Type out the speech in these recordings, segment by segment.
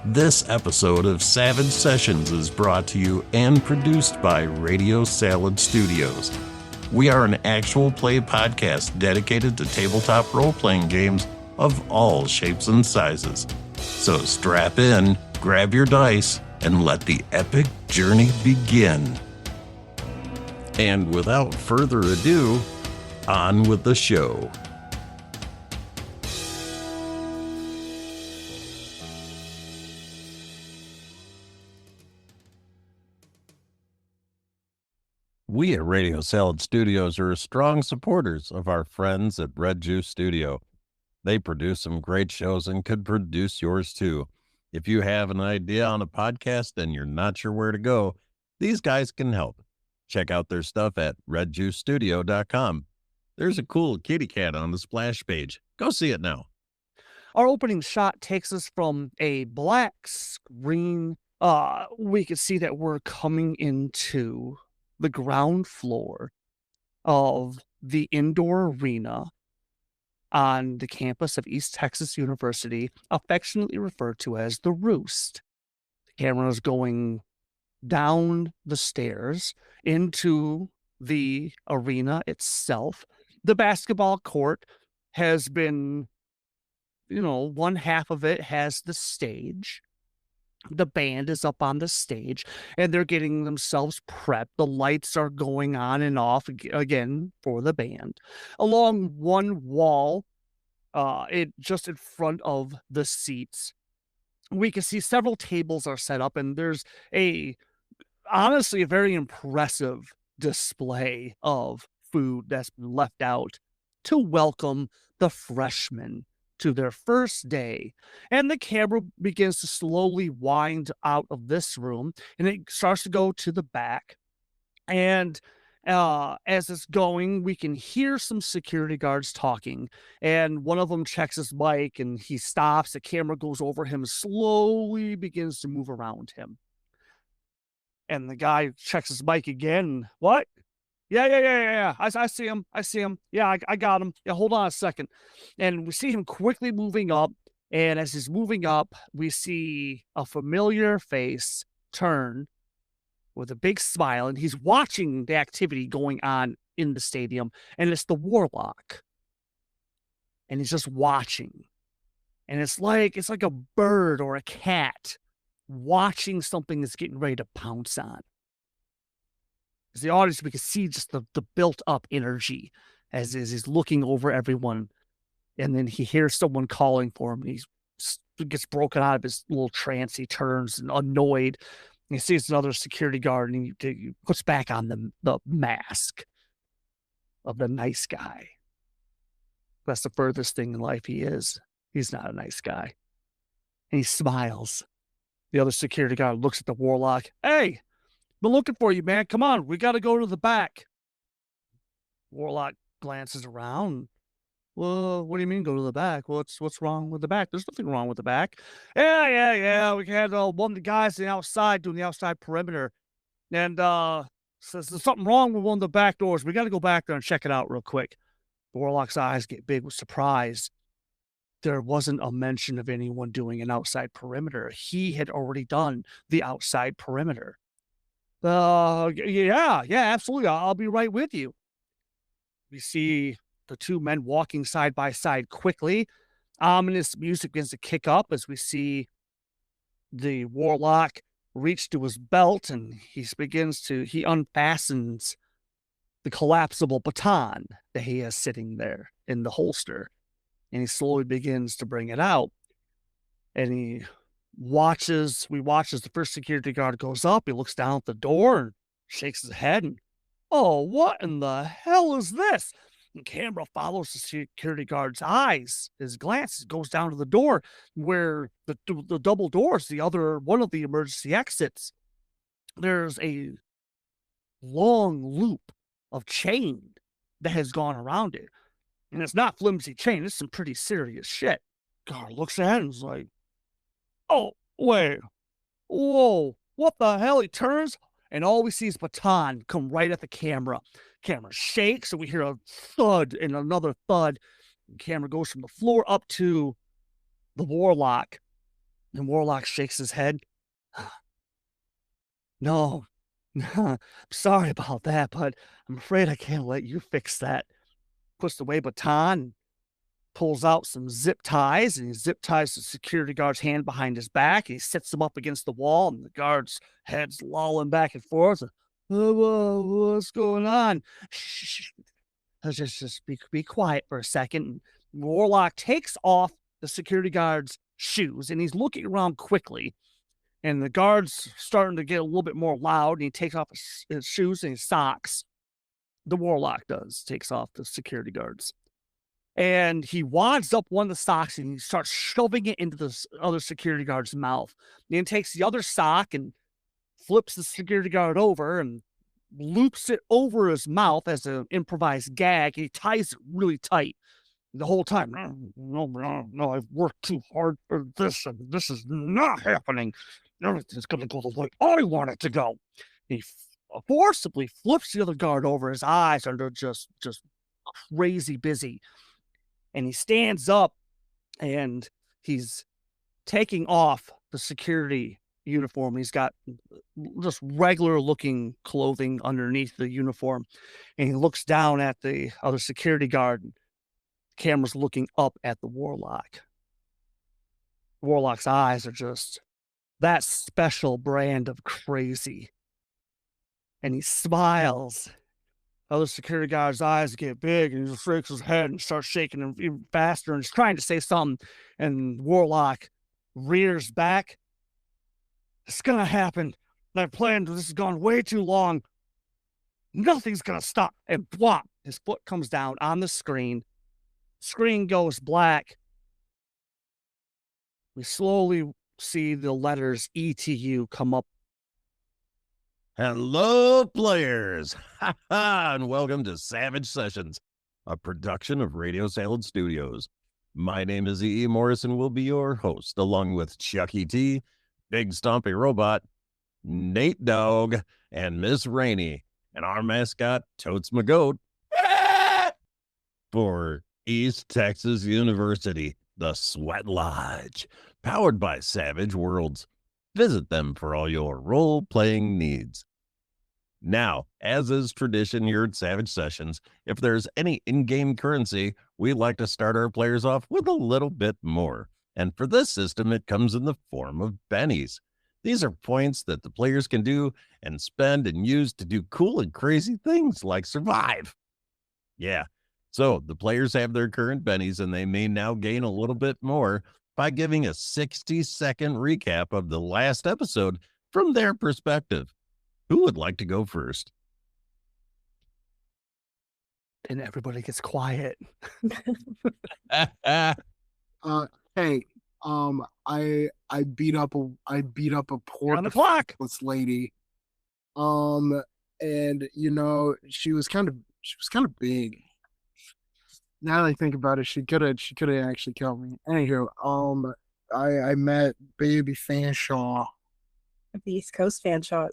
This episode of Savage Sessions is brought to you and produced by Radio Salad Studios. We are an actual play podcast dedicated to tabletop role-playing games of all shapes and sizes. So strap in, grab your dice, and let the epic journey begin. And without further ado, on with the show. We at Radio Salad Studios are strong supporters of our friends at Red Juice Studio. They produce some great shows and could produce yours too. If you have an idea on a podcast and you're not sure where to go, these guys can help. Check out their stuff at redjuicestudio.com. There's a cool kitty cat on the splash page. Go see it now. Our opening shot takes us from a black screen. We can see that we're coming into the ground floor of the indoor arena on the campus of East Texas University, affectionately referred to as the Roost. The camera is going down the stairs into the arena itself. The basketball court has been, one half of it has the stage. The band is up on the stage, and they're getting themselves prepped. The lights are going on and off again for the band. Along one wall, just in front of the seats, we can see several tables are set up, and there's honestly a very impressive display of food that's been left out to welcome the freshmen to their first day. And the camera begins to slowly wind out of this room, and it starts to go to the back. And as it's going, we can hear some security guards talking, and one of them checks his mic, and he stops. The camera goes over him and slowly begins to move around him. And the guy checks his mic again. What? Yeah. I see him. Yeah, I got him. Yeah, hold on a second. And we see him quickly moving up. And as he's moving up, we see a familiar face turn with a big smile. And he's watching the activity going on in the stadium. And it's the Warlock. And he's just watching. And it's like a bird or a cat watching something that's getting ready to pounce on. As the audience, we can see just the built-up energy as he's looking over everyone. And then he hears someone calling for him. And he gets broken out of his little trance. He turns and annoyed. And he sees another security guard, and he puts back on the mask of the nice guy. That's the furthest thing in life he is. He's not a nice guy. And he smiles. The other security guard looks at the Warlock. Hey! Been looking for you, man. Come on, we got to go to the back. Warlock glances around. Well, what do you mean go to the back? What's wrong with the back? There's nothing wrong with the back. Yeah. We had one of the guys on the outside doing the outside perimeter, and says there's something wrong with one of the back doors. We got to go back there and check it out real quick. The Warlock's eyes get big with surprise. There wasn't a mention of anyone doing an outside perimeter. He had already done the outside perimeter. Yeah, absolutely. I'll be right with you. We see the two men walking side by side quickly. Ominous music begins to kick up as we see the Warlock reach to his belt, and he unfastens the collapsible baton that he has sitting there in the holster, and he slowly begins to bring it out. And we watch as the first security guard goes up. He looks down at the door and shakes his head, and, oh, what in the hell is this? And camera follows the security guard's eyes. His glance goes down to the door where the double doors, one of the emergency exits. There's a long loop of chain that has gone around it. And it's not flimsy chain. It's some pretty serious shit. Guard looks at it and is like, oh, wait, whoa, what the hell? He turns, and all we see is baton come right at the camera. Camera shakes, and we hear a thud and another thud. The camera goes from the floor up to the Warlock. And Warlock shakes his head. No, I'm sorry about that, but I'm afraid I can't let you fix that. Puts away baton, pulls out some zip ties, and he zip ties the security guard's hand behind his back, and he sets him up against the wall, and the guard's head's lolling back and forth. What's going on? Shh, just be quiet for a second. And Warlock takes off the security guard's shoes, and he's looking around quickly. And the guard's starting to get a little bit more loud, and he takes off his shoes and his socks. The Warlock takes off the security guards. And he wads up one of the socks and he starts shoving it into the other security guard's mouth. And he takes the other sock and flips the security guard over and loops it over his mouth as an improvised gag. And he ties it really tight the whole time. No, I've worked too hard for this, and this is not happening. Everything's going to go the way I want it to go. He forcibly flips the other guard over. His eyes are just crazy busy. And he stands up and he's taking off the security uniform. He's got just regular looking clothing underneath the uniform. And he looks down at the other security guard. The camera's looking up at the Warlock. Warlock's eyes are just that special brand of crazy. And he smiles. Other security guard's eyes get big, and he just shakes his head and starts shaking him even faster, and he's trying to say something, and Warlock rears back. It's gonna happen. I've planned this has gone way too long. Nothing's gonna stop. And bwop, his foot comes down on the screen. Screen goes black. We slowly see the letters ETU come up. Hello, players, and welcome to Savage Sessions, a production of Radio Salad Studios. My name is E.E. Morris and will be your host, along with Chucky T, Big Stompy Robot, Nate Dog, and Miss Rainey, and our mascot, Totes McGoat, for East Texas University, the Sweat Lodge, powered by Savage Worlds. Visit them for all your role-playing needs. Now, as is tradition here at Savage Sessions, if there's any in-game currency, we like to start our players off with a little bit more. And for this system, it comes in the form of bennies. These are points that the players can do and spend and use to do cool and crazy things like survive. Yeah, so the players have their current bennies, and they may now gain a little bit more by giving a 60-second recap of the last episode from their perspective. Who would like to go first? And everybody gets quiet. Hey, I beat up a poor on the clock lady. And she was kind of big. Now that I think about it, she could have actually killed me. Anywho, I met Baby Fanshaw. The East Coast Fanshaws.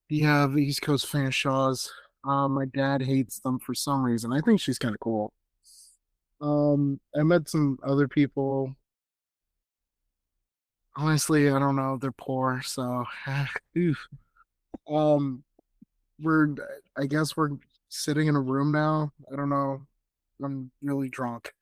Yeah, the East Coast Fanshaws. My dad hates them for some reason. I think she's kind of cool. I met some other people. Honestly, I don't know. They're poor, so oof. I guess we're sitting in a room now. I don't know. I'm really drunk.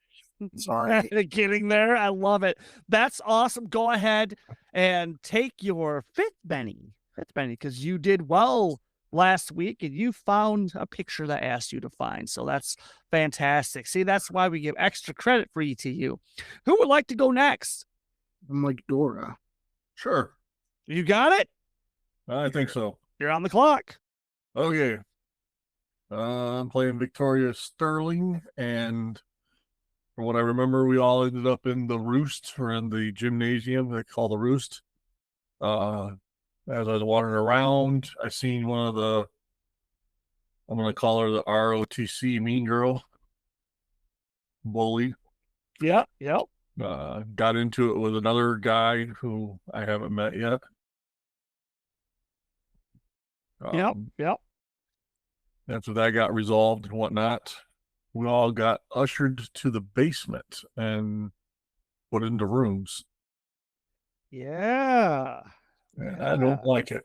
Sorry. Getting there. I love it. That's awesome. Go ahead and take your fifth Benny, because you did well last week and you found a picture that asked you to find. So that's fantastic. See, that's why we give extra credit for ETU. Who would like to go next? I'm like Dora. Sure. You got it? I think so. You're on the clock. Okay. I'm playing Victoria Sterling, and from what I remember, we all ended up in the Roost, or in the gymnasium they call the Roost. As I was wandering around, I seen one of the, I'm going to call her the ROTC mean girl, bully. Yep. Got into it with another guy who I haven't met yet. Yep. After that got resolved and whatnot, we all got ushered to the basement and put into rooms. Yeah. And I don't like it.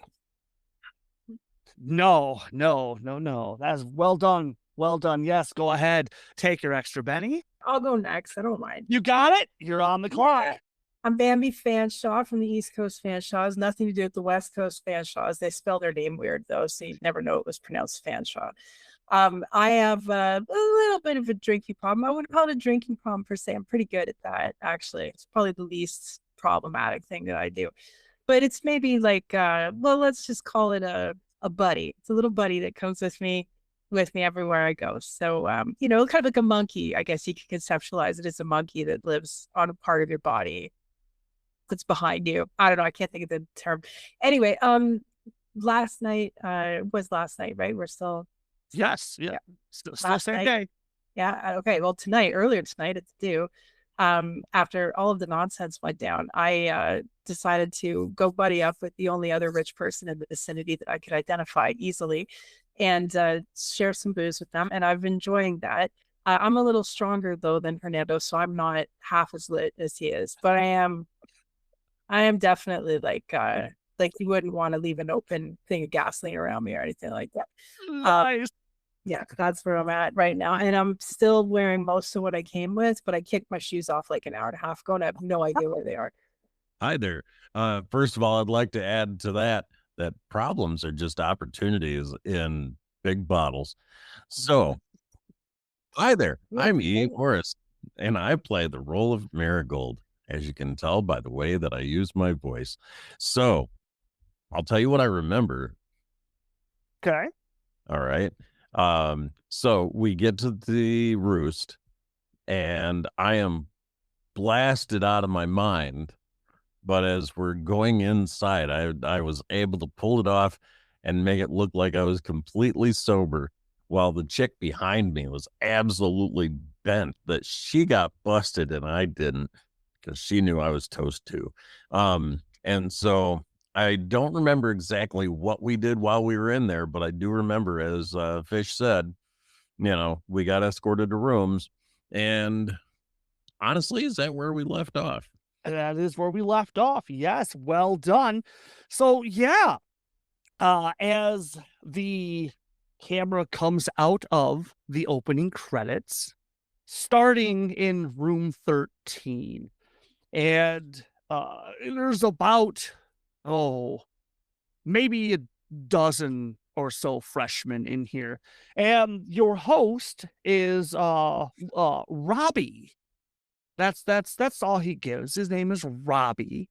No. That's well done. Well done. Yes, go ahead. Take your extra Benny. I'll go next. I don't mind. You got it. You're on the clock. I'm Bambi Fanshawe from the East Coast Fanshaws. Nothing to do with the West Coast Fanshaws. They spell their name weird though, so you never know it was pronounced Fanshawe. I have a little bit of a drinking problem. I wouldn't call it a drinking problem per se. I'm pretty good at that, actually. It's probably the least problematic thing that I do. But it's maybe like, well, let's just call it a buddy. It's a little buddy that comes with me everywhere I go. So, kind of like a monkey. I guess you could conceptualize it as a monkey that lives on a part of your body that's behind you. I don't know. I can't think of the term. Anyway, last night was last night, right? We're still Yes. Yeah. Still same night. day. Yeah. Okay. Well, earlier tonight, it's due. After all of the nonsense went down, I decided to go buddy up with the only other rich person in the vicinity that I could identify easily and share some booze with them. And I've been enjoying that. I'm a little stronger though than Fernando, so I'm not half as lit as he is, but I am definitely like you wouldn't want to leave an open thing of gasoline around me or anything like that. Nice. Yeah, that's where I'm at right now. And I'm still wearing most of what I came with, but I kicked my shoes off like an hour and a half ago and I have no idea where they are. Hi there. First of all, I'd like to add to that problems are just opportunities in big bottles. So, hi there. I'm E. Morris, and I play the role of Marigold, as you can tell by the way that I use my voice. So, I'll tell you what I remember. Okay. All right. So we get to the roost, and I am blasted out of my mind. But as we're going inside, I was able to pull it off and make it look like I was completely sober, while the chick behind me was absolutely bent that she got busted and I didn't, because she knew I was toast too. And so I don't remember exactly what we did while we were in there, but I do remember, as Fish said, we got escorted to rooms. And honestly, is that where we left off? That is where we left off. Yes, well done. So yeah, as the camera comes out of the opening credits, starting in room 13, and there's about maybe a dozen or so freshmen in here, and your host is Robbie. That's all he gives. His name is Robbie.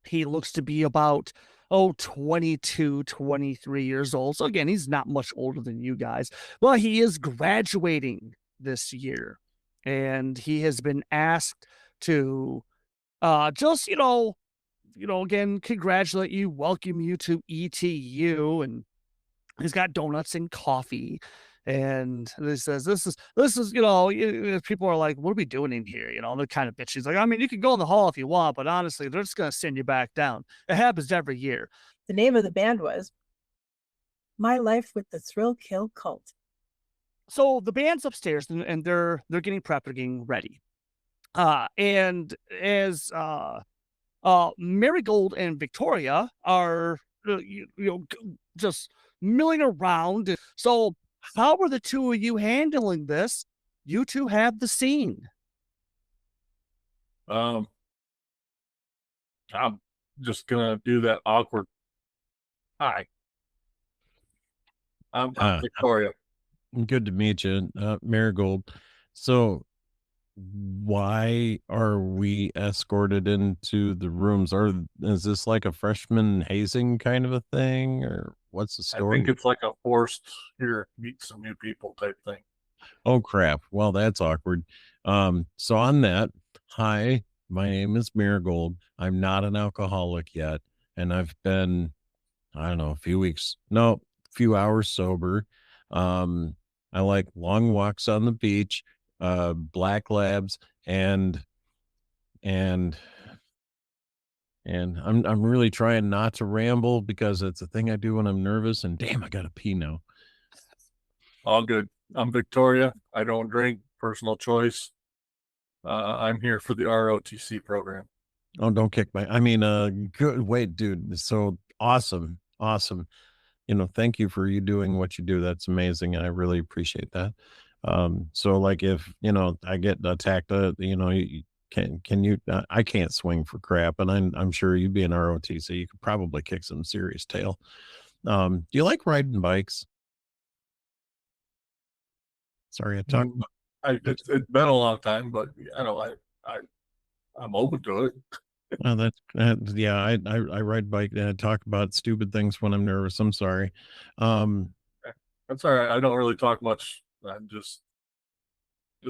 He looks to be about 22, 23 years old. So again, he's not much older than you guys. Well, he is graduating this year, and he has been asked to just again congratulate you, welcome you to ETU, and he's got donuts and coffee. And he says, this is, people are like, what are we doing in here? They're kind of bitchy. He's like, I mean, you can go in the hall if you want, but honestly, they're just going to send you back down. It happens every year. The name of the band was My Life with the Thrill Kill Cult. So the band's upstairs and they're getting prepped, they're getting ready. And as Marigold and Victoria are, just milling around. So how are the two of you handling this? You two have the scene. I'm just gonna do that awkward. Hi, I'm Victoria. Good to meet you, Marigold. So, why are we escorted into the rooms? Is this like a freshman hazing kind of a thing, or what's the I story? think it's like a forced meet some new people type thing. Oh crap. Well, that's awkward. So on that, hi, my name is Marigold. I'm not an alcoholic yet, and I've been, I don't know, a few hours sober. I like long walks on the beach, black labs, and I'm really trying not to ramble because it's a thing I do when I'm nervous, and damn, I gotta pee now. All good. I'm Victoria. I don't drink. Personal choice. I'm here for the ROTC program. Oh, don't kick my. I mean, good. Wait, dude. So awesome, awesome. Thank you for you doing what you do. That's amazing. I really appreciate that. So like if I get attacked, can you? I can't swing for crap, and I'm sure you be an ROT, so you could probably kick some serious tail. Do you like riding bikes? Sorry, I talked. Mm, it's been a long time, but I I'm open to it. Oh, yeah. I ride bike and I talk about stupid things when I'm nervous. I'm sorry. Um, That's all right. I don't really talk much. I'm just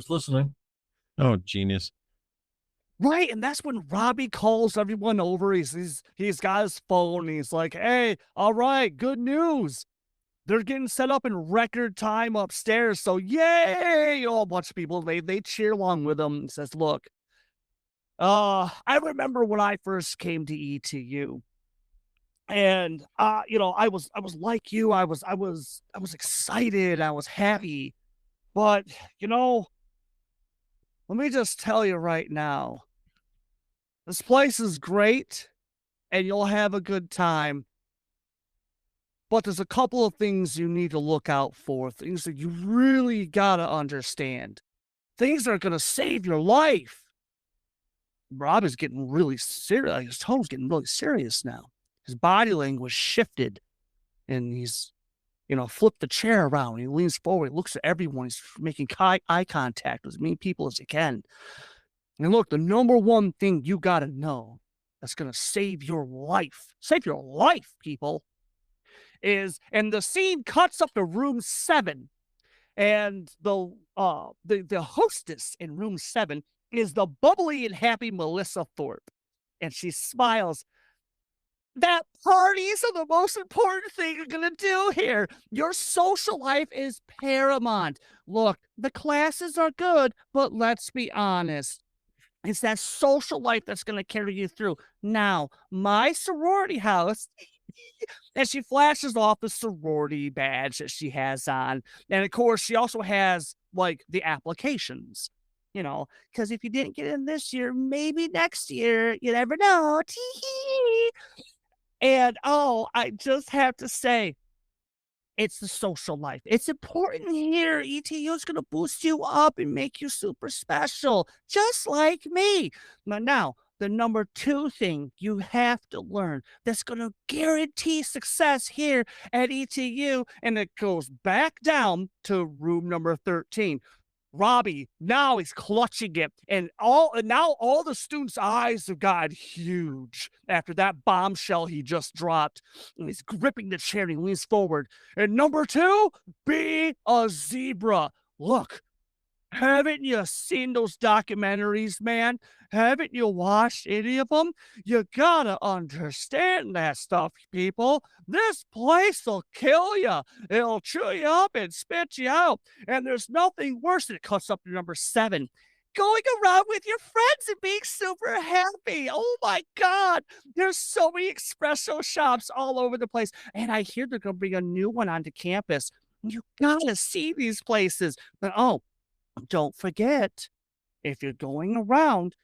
listening. oh, genius. Right, and that's when Robbie calls everyone over. He's got his phone. And he's like, "Hey, all right, good news. They're getting set up in record time upstairs. So yay!" A bunch of people they cheer along with him. He says, "Look, I remember when I first came to ETU, and I was like you. I was excited. I was happy, but you know, let me just tell you right now, this place is great." And you'll have a good time. But there's a couple of things you need to look out for, things that you really gotta understand, things that are gonna save your life. Rob is getting really serious. His tone's getting really serious now. His body language shifted, and he's, flipped the chair around. He leans forward, he looks at everyone. He's making eye contact with as many people as he can. And look, the number one thing you gotta know that's gonna save your life, people, and the scene cuts up to room 7, and the hostess in room 7 is the bubbly and happy Melissa Thorpe, and she smiles. That parties are the most important thing you're gonna do here. Your social life is paramount. Look, the classes are good, but let's be honest, it's that social life that's going to carry you through. Now, my sorority house, and she flashes off the sorority badge that she has on. And of course, she also has like the applications, because if you didn't get in this year, maybe next year, you never know. Tee-hee. And oh, I just have to say, it's the social life. It's important here. ETU is going to boost you up and make you super special, just like me. But now, the number 2 thing you have to learn that's going to guarantee success here at ETU, and it goes back down to room number 13. Robbie, now he's clutching it, and now all the students' eyes have gotten huge after that bombshell he just dropped. And he's gripping the chair and he leans forward. And number 2, be a zebra. Look, haven't you seen those documentaries, man? Haven't you watched any of them? You gotta understand that stuff, people. This place will kill you. It'll chew you up and spit you out. And there's nothing worse than it cuts up to number 7. Going around with your friends and being super happy. Oh my God. There's so many espresso shops all over the place. And I hear they're going to bring a new one onto campus. You gotta see these places. But oh, don't forget, if you're going around,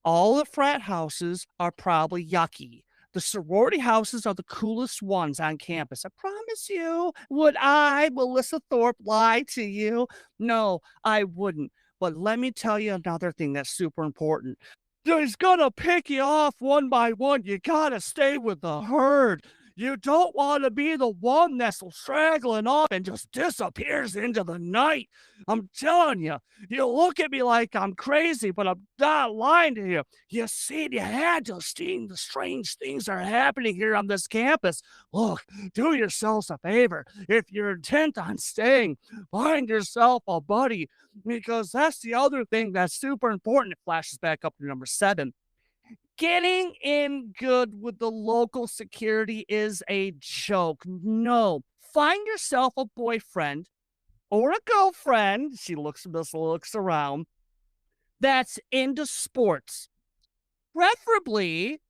all the frat houses are probably yucky. The sorority houses are the coolest ones on campus. I promise you. Would I, Melissa Thorpe, lie to you? No, I wouldn't. But let me tell you another thing that's super important. He's gonna pick you off one by one. You gotta stay with the herd. You don't want to be the one that's straggling off and just disappears into the night. I'm telling you, you look at me like I'm crazy, but I'm not lying to you. You see, you had to see the strange things that are happening here on this campus. Look, do yourselves a favor. If you're intent on staying, find yourself a buddy, because that's the other thing that's super important. It flashes back up to number 7. Getting in good with the local security is a joke. No, find yourself a boyfriend or a girlfriend. She looks around, that's into sports, preferably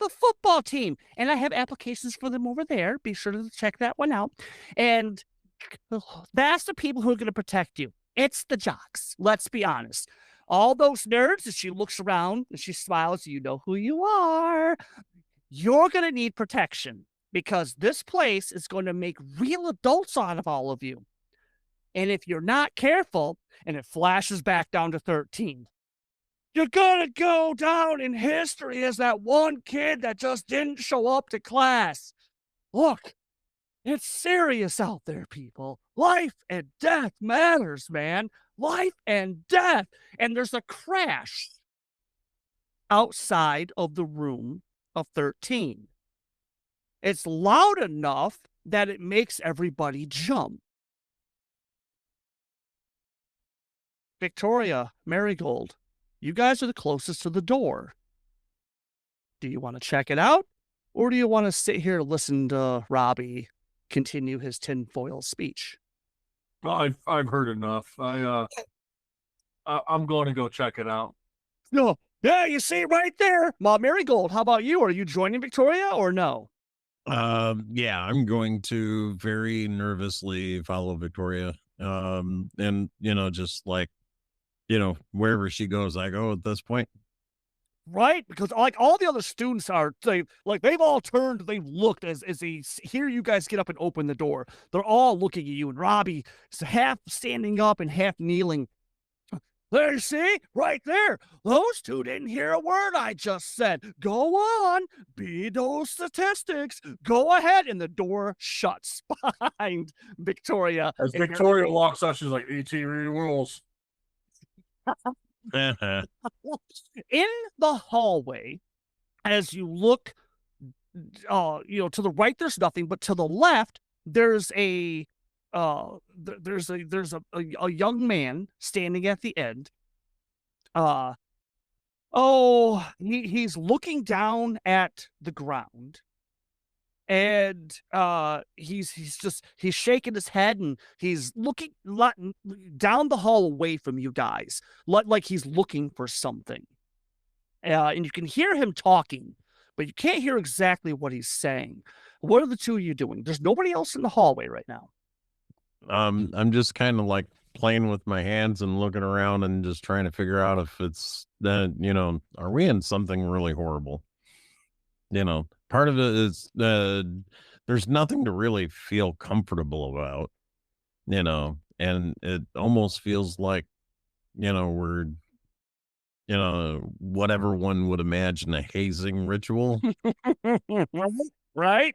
the football team. And I have applications for them over there. Be sure to check that one out. And that's the people who are going to protect you. It's the jocks. Let's be honest. all those nerds, and she looks around and she smiles. You know who you are. You're going to need protection because this place is going to make real adults out of all of you. And if you're not careful, and it flashes back down to 13, you're going to go down in history as that one kid that just didn't show up to class. Look, it's serious out there, people. Life and death matters, man. Life and death. And there's a crash outside of the room of 13. It's loud enough that it makes everybody jump. Victoria, Marigold, you guys are the closest to the door. Do you want to check it out? Or do you want to sit here and listen to Robbie continue his tinfoil speech? I've heard enough. I'm going to go check it out. No. Yeah, you see right there. Marigold, how about you? Are you joining Victoria or no? Yeah, I'm going to very nervously follow Victoria. And just like, wherever she goes, I go at this point. Right? Because like all the other students are, they've all turned, they've looked as they hear you guys get up and open the door. They're all looking at you, and Robbie is half standing up and half kneeling. There, you see? Right there. Those two didn't hear a word I just said. Go on. Be those statistics. Go ahead. And the door shuts behind Victoria. As Victoria walks out, she's like, ETU rules. In the hallway, as you look, to the right, there's nothing, but to the left, there's a young man standing at the end. He's looking down at the ground, and he's shaking his head, and he's looking down the hall away from you guys, like he's looking for something. And you can hear him talking, but you can't hear exactly what he's saying. What are the two of you doing? There's nobody else in the hallway right now. I'm just kind of like playing with my hands and looking around and just trying to figure out if it's that, are we in something really horrible? Part of it is there's nothing to really feel comfortable about, and it almost feels like, we're, whatever one would imagine a hazing ritual. Right?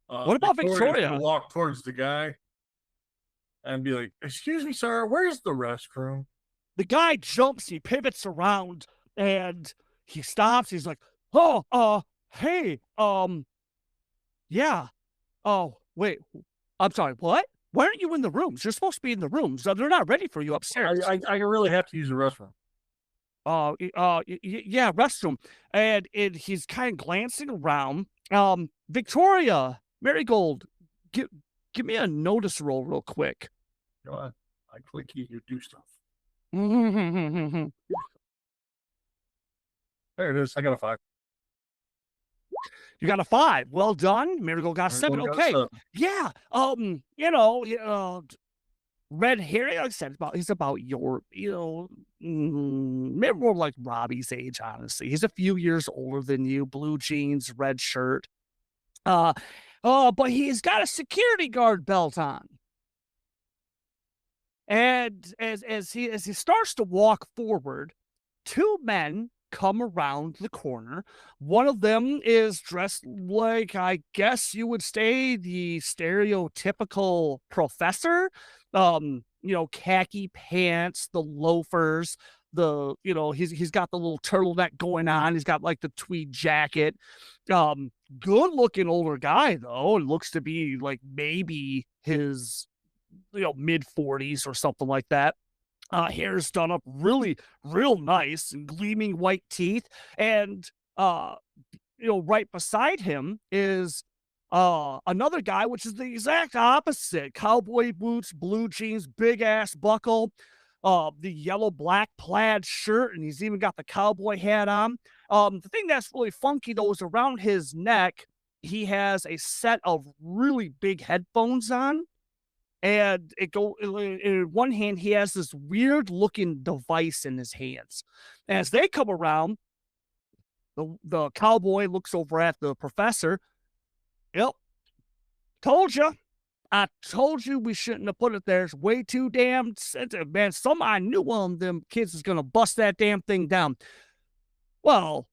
What about Victoria? Gonna walk towards the guy and be like, "Excuse me, sir, where's the restroom?" The guy jumps, he pivots around, and he stops. He's like, hey, yeah. Oh, wait, I'm sorry, what? Why aren't you in the rooms? You're supposed to be in the rooms. They're not ready for you upstairs. I really have to use the restroom. Yeah, restroom. And he's kind of glancing around. Victoria, Marigold, give me a notice roll real quick. Go on. I click you do stuff. You There it is. I got a 5. got a 5. Well done. Marigold got a 7. Okay. Yeah. Red hair, like I said, he's about your, maybe more like Robbie's age, honestly. He's a few years older than you. Blue jeans, red shirt. But he's got a security guard belt on. And as he starts to walk forward, 2 men come around the corner. One of them is dressed like, I guess you would say, the stereotypical professor. Khaki pants, the loafers, he's got the little turtleneck going on. He's got like the tweed jacket. Good looking older guy though. It looks to be like maybe his mid 40s or something like that. Hair's done up really real nice and gleaming white teeth. And right beside him is another guy, which is the exact opposite. Cowboy boots, blue jeans, big ass buckle, the yellow black plaid shirt, and he's even got the cowboy hat on. The thing that's really funky though is around his neck, he has a set of really big headphones on. And in one hand, he has this weird looking device in his hands. As they come around, the cowboy looks over at the professor. Yep, told you. I told you we shouldn't have put it there. It's way too damn sensitive, man. I knew one of them kids is gonna bust that damn thing down. Well,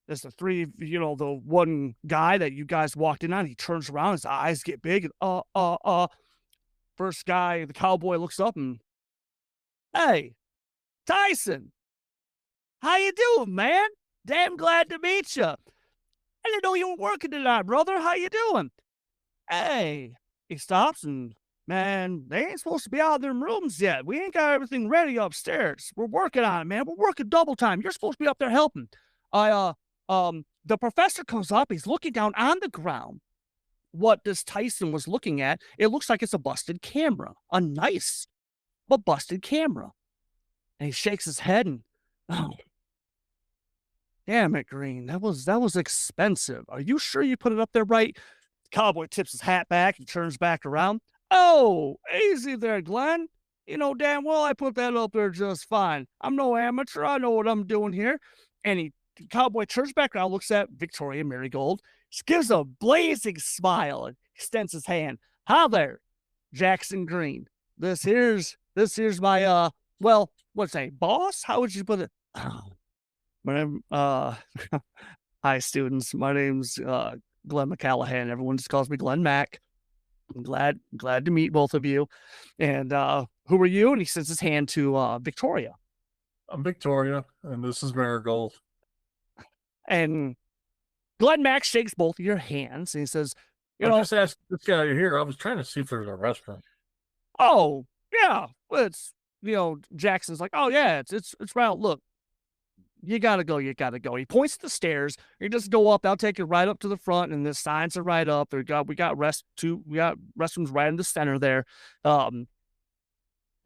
there's the the one guy that you guys walked in on. He turns around, his eyes get big, and first guy, the cowboy looks up and, hey, Tyson, how you doing, man? Damn glad to meet you. I didn't know you were working tonight, brother. How you doing? Hey, he stops and, man, they ain't supposed to be out of them rooms yet. We ain't got everything ready upstairs. We're working on it, man. We're working double time. You're supposed to be up there helping. The professor comes up. He's looking down on the ground. What this Tyson was looking at, it looks like it's a busted camera, a nice but busted camera. And he shakes his head and, oh, damn it, Green, that was expensive. Are you sure you put it up there right? Cowboy tips his hat back and turns back around. Oh, easy there, Glenn. You know damn well I put that up there just fine. I'm no amateur. I know what I'm doing here. And cowboy turns back around, looks at Victoria Marigold, gives a blazing smile and extends his hand. Hi there, Jackson Green. This here's my well, what's that, boss? How would you put it? My name hi students. My name's Glenn McCallahan. Everyone just calls me Glenn Mac. I'm glad to meet both of you. And who are you? And he sends his hand to Victoria. I'm Victoria, and this is Marigold. And Glenn Max shakes both of your hands and he says, I just asked this guy here. I was trying to see if there's a restaurant. Oh, yeah. Well, it's, Jackson's like, oh, yeah, it's right. Look, you gotta go. He points to the stairs. You just go up. I'll take you right up to the front, and the signs are right up. We got restrooms right in the center there.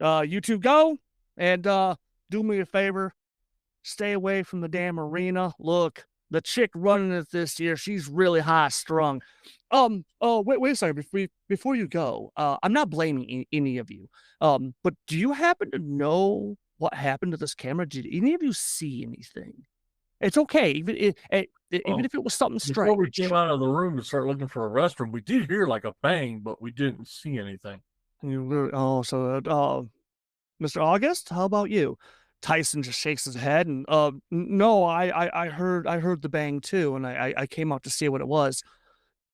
You two go and do me a favor. Stay away from the damn arena. Look, the chick running it this year, she's really high strung. Wait a second. Before you go, I'm not blaming any of you. But do you happen to know what happened to this camera? Did any of you see anything? It's okay, even if it was something strange. Before we came out of the room to start looking for a restroom, we did hear like a bang, but we didn't see anything. Mr. August, how about you? Tyson just shakes his head and no, I heard the bang too, and I came out to see what it was.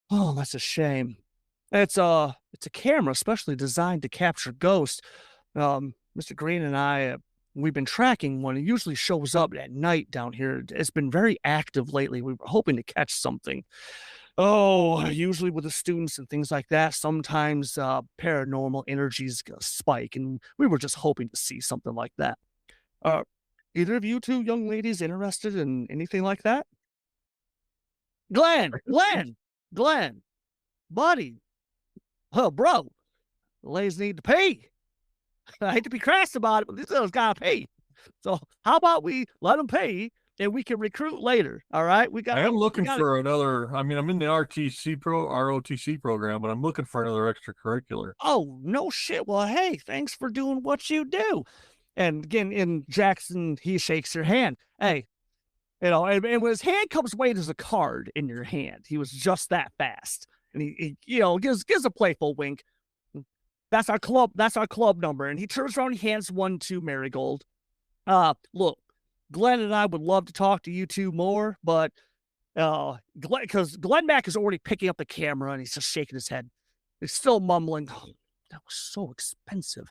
Oh, that's a shame. It's a camera specially designed to capture ghosts. Mr. Green and I, we've been tracking one. It usually shows up at night down here. It's been very active lately. We were hoping to catch something. Oh, usually with the students and things like that, sometimes paranormal energies spike, and we were just hoping to see something like that. Either of you two young ladies interested in anything like that? Glenn, buddy, oh, bro, the ladies need to pay. I hate to be crass about it, but these girls gotta pay. So how about we let them pay and we can recruit later? All right, I am looking for another. I mean, I'm in the ROTC program, but I'm looking for another extracurricular. Oh, no shit. Well, hey, thanks for doing what you do. And again, in Jackson, he shakes your hand. Hey, and when his hand comes away, there's a card in your hand. He was just that fast. And he gives a playful wink. That's our club number. And he turns around, he hands one to Marigold. Look, Glenn and I would love to talk to you two more, but because Glenn Mack is already picking up the camera and he's just shaking his head. He's still mumbling, oh, that was so expensive.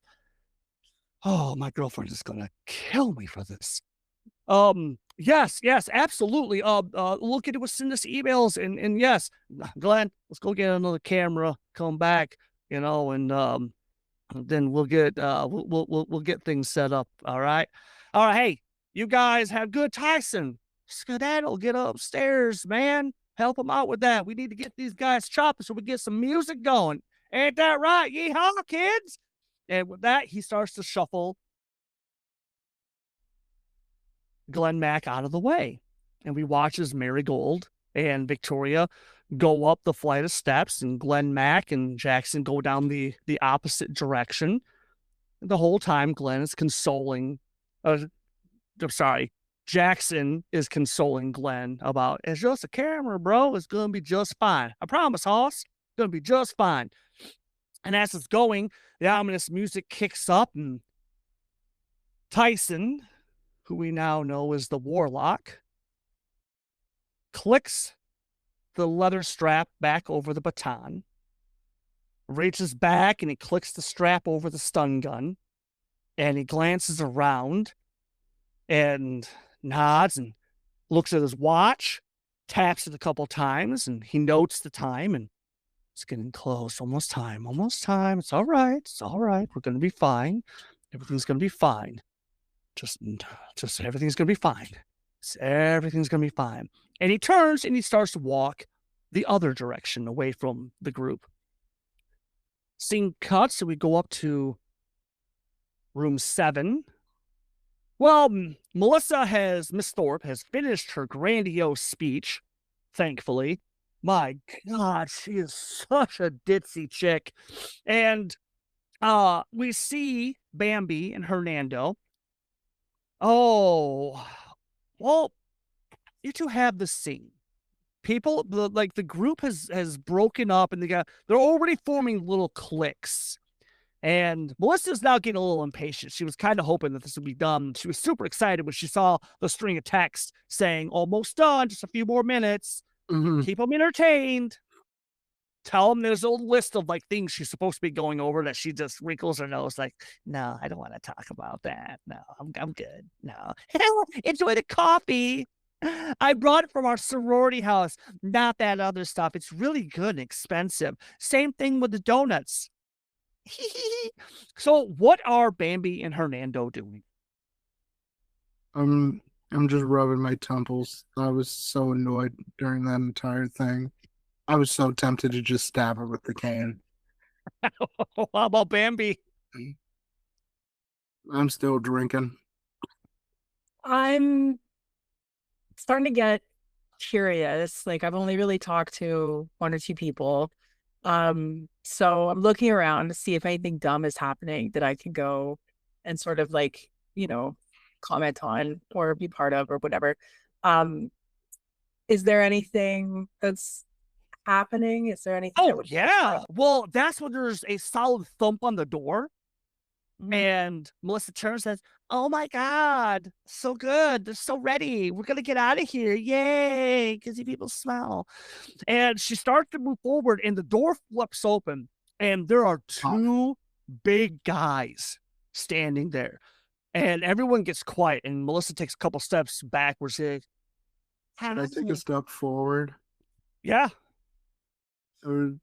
Oh, my girlfriend is gonna kill me for this. Yes, absolutely. Look into us, send us emails, and yes, Glenn, let's go get another camera, come back, and then we'll get we'll get things set up. All right. Hey, you guys have good. Tyson, skedaddle, get upstairs, man. Help them out with that. We need to get these guys chopping so we get some music going. Ain't that right? Yeehaw, kids. And with that, he starts to shuffle Glenn Mack out of the way. And we watch as Marigold and Victoria go up the flight of steps, and Glenn, Mac, and Jackson go down the opposite direction. The whole time, Glenn is consoling. I'm sorry, Jackson is consoling Glenn about, it's just a camera, bro. It's gonna be just fine. I promise, Hoss. It's gonna be just fine. And as it's going, the ominous music kicks up, and Tyson, who we now know as the Warlock, clicks the leather strap back over the baton, reaches back, and he clicks the strap over the stun gun, and he glances around and nods and looks at his watch, taps it a couple times, and he notes the time, and it's getting close. Almost time. Almost time. It's all right. It's all right. We're going to be fine. Everything's going to be fine. Just everything's going to be fine. Everything's going to be fine. And he turns and he starts to walk the other direction away from the group. Scene cuts, and we go up to room 7. Well, Miss Thorpe has finished her grandiose speech, thankfully. My God, she is such a ditzy chick. And we see Bambi and Hernando. Oh, well, you two have the scene. People, the group has broken up, and they're already forming little cliques. And Melissa's now getting a little impatient. She was kind of hoping that this would be done. She was super excited when she saw the string of texts saying, almost done, just a few more minutes. Mm-hmm. Keep them entertained. Tell them there's a list of like things she's supposed to be going over that she just wrinkles her nose like, no, I don't want to talk about that. No, I'm good. No. Enjoy the coffee. I brought it from our sorority house. Not that other stuff. It's really good and expensive. Same thing with the donuts. So what are Bambi and Hernando doing? I'm just rubbing my temples. I was so annoyed during that entire thing. I was so tempted to just stab her with the can. How about Bambi? I'm still drinking. I'm starting to get curious. Like, I've only really talked to 1 or 2 people. So I'm looking around to see if anything dumb is happening that I can go and sort of like, comment on or be part of or whatever. Is there anything that's happening? Is there anything? Oh, yeah. Well, that's when there's a solid thump on the door. And Melissa turns and says, oh my God, so good. They're so ready. We're going to get out of here. Yay. Because you people smell. And she starts to move forward, and the door flips open, and there are 2 big guys standing there. And everyone gets quiet, and Melissa takes a couple steps backwards. Can I take a step forward? Yeah. Or,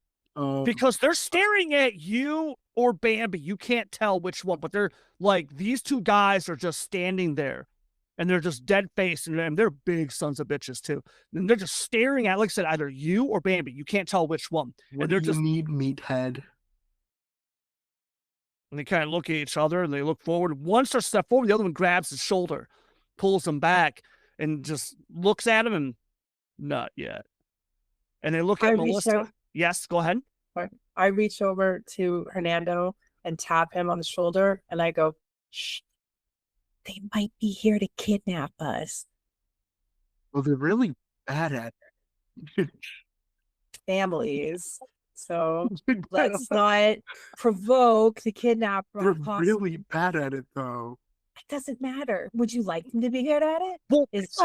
because they're staring at you or Bambi. You can't tell which one, but they're like, these 2 guys are just standing there, and they're just dead faced, and they're big sons of bitches too. And they're just staring at, like I said, either you or Bambi. You can't tell which one. What and they're do just you need, meathead? And they kind of look at each other, and they look forward. One starts to step forward, the other one grabs his shoulder, pulls him back, and just looks at him, and not yet. And they look at Melissa. Yes, go ahead. I reach over to Hernando and tap him on the shoulder, and I go, shh, they might be here to kidnap us. Well, they're really bad at it. Families. So let's not provoke the kidnapper. They're really bad at it, though. It doesn't matter. Would you like them to be good at it? Well, it's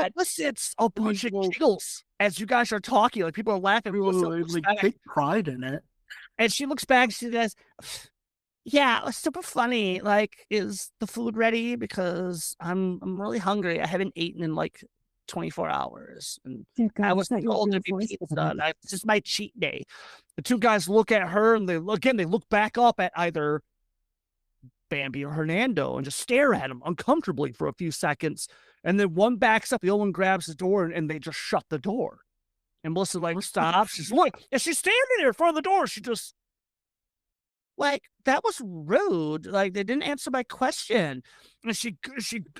a bunch of giggles as you guys are talking. Like, people are laughing. Like, take pride in it. And she looks back and she says, yeah, it was super funny. Like, is the food ready? Because I'm really hungry. I haven't eaten in like 24 hours. And I was told to be pizza. This is my cheat day. The 2 guys look at her, and they look back up at either Bambi or Hernando and just stare at him uncomfortably for a few seconds. And then one backs up, the other one grabs the door, and they just shut the door. And Melissa stops. She's standing there in front of the door. She just, that was rude. Like, they didn't answer my question. And she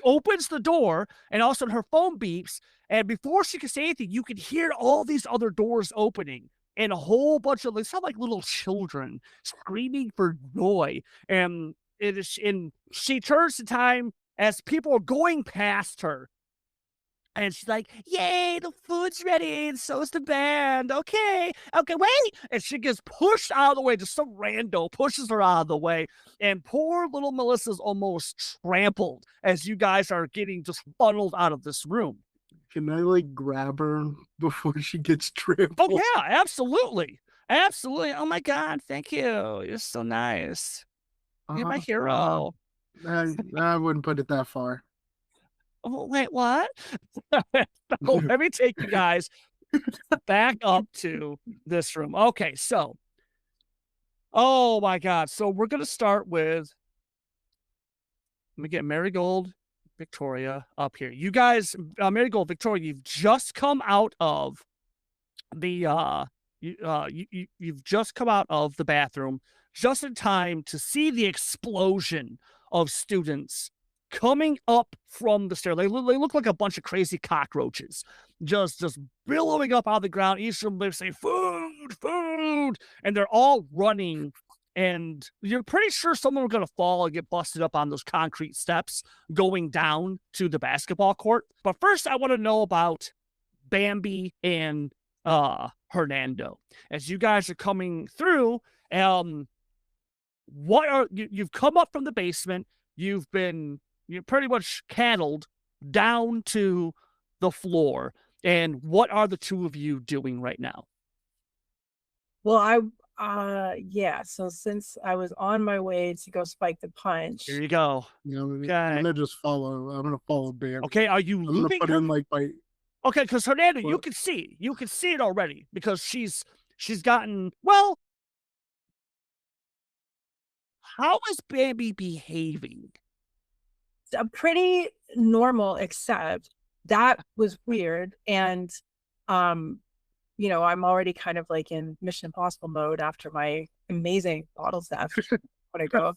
opens the door, and all of a sudden her phone beeps, And before she could say anything, you could hear all these other doors opening and a whole bunch of, they sound like little children screaming for joy. And and she turns to time as people are going past her. And she's like, yay, the food's ready, and so is the band. Okay, wait. And she gets pushed out of the way. Just some rando pushes her out of the way. And poor little Melissa's almost trampled as you guys are getting just funneled out of this room. Can I like grab her before she gets trampled? Oh, yeah, absolutely. Absolutely. Oh, my God. Thank you. You're so nice. You're my hero. I wouldn't put it that far. Oh, wait, what? So let me take you guys back up to this room. Okay, so, oh my God. So we're going to start with, let me get Marigold, Victoria up here. You guys, Marigold, Victoria, you've just come out of the, you've just come out of the bathroom just in time to see the explosion of students coming up from the stair. They look like a bunch of crazy cockroaches, just billowing up out of the ground. Each of them, they say, food, food, and they're all running. And you're pretty sure someone are going to fall and get busted up on those concrete steps going down to the basketball court. But first, I want to know about Bambi and Hernando. As you guys are coming through, you've come up from the basement. You're pretty much cattled down to the floor. And what are the two of you doing right now? Well, yeah. So since I was on my way to go spike the punch, Here you go. I'm gonna just follow. I'm gonna follow Bam. Okay, are you I'm gonna looping put her? in like my. Okay, because Hernando, you can see it already because she's gotten, well, how is Bambi behaving? pretty normal, except that was weird. And I'm already kind of like in Mission Impossible mode after my amazing bottle theft when I go.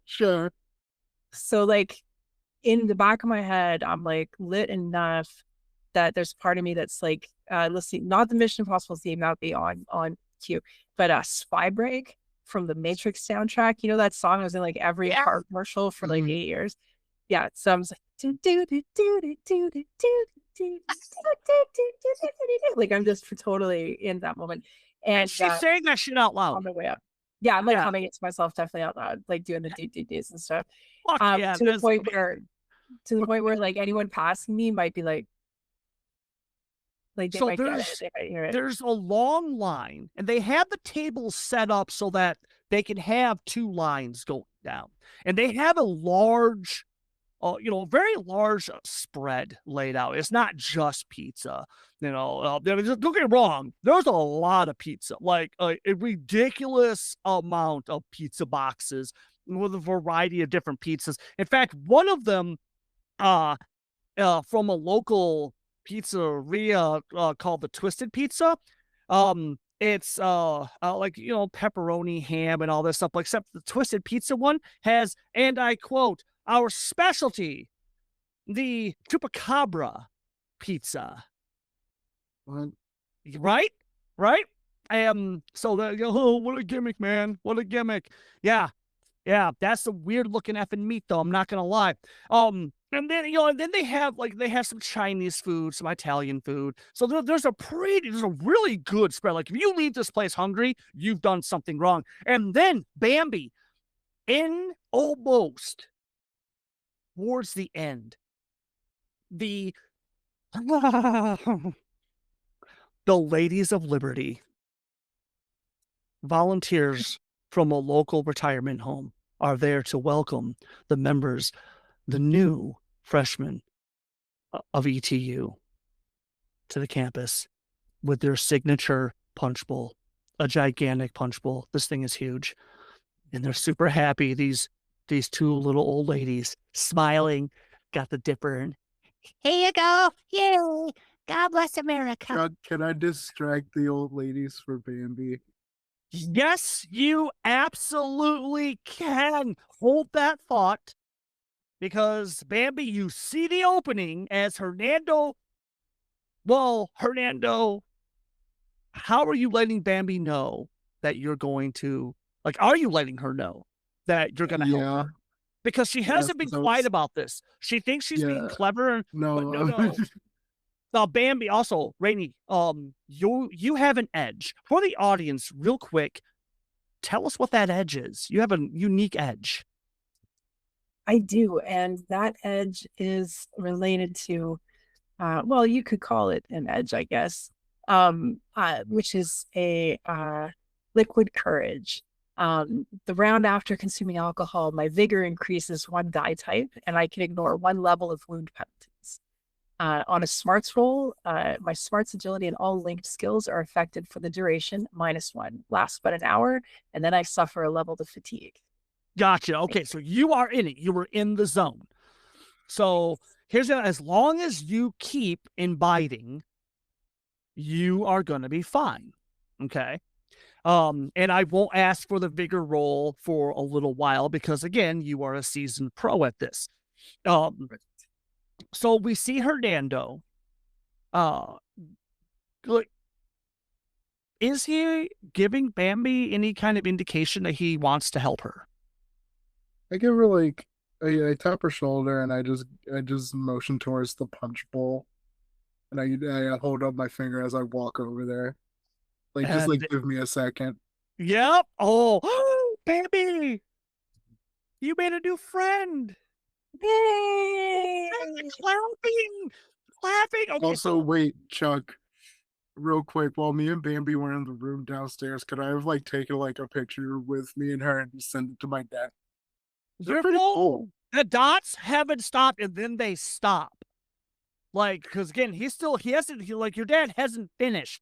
Sure. So like in the back of my head, I'm like lit enough that there's part of me that's like, let's see, not the Mission Impossible theme, that would be on cue, but Spy Break from the Matrix soundtrack. You know that song was in like every car commercial for like 8 years. Yeah, so I'm just like I'm just totally in that moment. And she's saying that shit out loud on the way up. Yeah, I'm like humming it to myself definitely out loud, like doing the do-do-dos and stuff. To the point where like anyone passing me might be like they so might get it, they might hear it. There's a long line, and they have the tables set up so that they can have two lines going down, and they have a large, very large spread laid out. It's not just pizza, don't get me wrong. There's a lot of pizza, like a ridiculous amount of pizza boxes with a variety of different pizzas. In fact, one of them, from a local pizzeria called the Twisted Pizza. It's like pepperoni, ham, and all this stuff. Except the Twisted Pizza one has, and I quote, our specialty, the chupacabra pizza. What? Right? So what a gimmick, man! What a gimmick! Yeah, that's a weird looking effing meat, though. I'm not gonna lie. And then then they have some Chinese food, some Italian food. So there's a really good spread. Like if you leave this place hungry, you've done something wrong. And then Bambi, in almost towards the end, the Ladies of Liberty, volunteers from a local retirement home, are there to welcome the members, the new freshmen of ETU, to the campus with their signature punch bowl, a gigantic punch bowl. This thing is huge. And they're super happy. These two little old ladies smiling, got the dipper, and here you go. Yay. God bless America. Can I distract the old ladies for Bambi? Yes, you absolutely can. Hold that thought. because Bambi, you see the opening as Hernando. Well, Hernando, how are you letting Bambi know that you're going to, like, are you letting her know that you're going to help Yeah. her? Because she hasn't been so quiet it's- about this. She thinks she's being Yeah. clever, but No. no. Now, Bambi, also, Rainey, you have an edge. For the audience, real quick, tell us what that edge is. You have a unique edge. I do, and that edge is related to, well, you could call it an edge, I guess, which is a liquid courage. The round after consuming alcohol, my vigor increases one die type, and I can ignore one level of wound penalties. On a smarts roll, my smarts, agility, and all linked skills are affected for the duration, -1, lasts but an hour, and then I suffer a level of fatigue. Gotcha. Okay, so you are in it. You were in the zone. So here's as long as you keep inviting, you are gonna be fine. Okay. And I won't ask for the vigor roll for a little while because again, you are a seasoned pro at this. So we see Hernando. Like, is he giving Bambi any kind of indication that he wants to help her? I give her like I tap her shoulder and I just motion towards the punch bowl, and I hold up my finger as I walk over there. Like just like And- give me a second. Yep. Oh, Bambi, you made a new friend. Yay! Clapping. Okay, Also, wait, Chuck, real quick, while me and Bambi were in the room downstairs, could I have like taken like a picture with me and her and just send it to my dad? They're your pretty phone, cool. the dots haven't stopped and then they stop. Like, because again, he hasn't, like, your dad hasn't finished.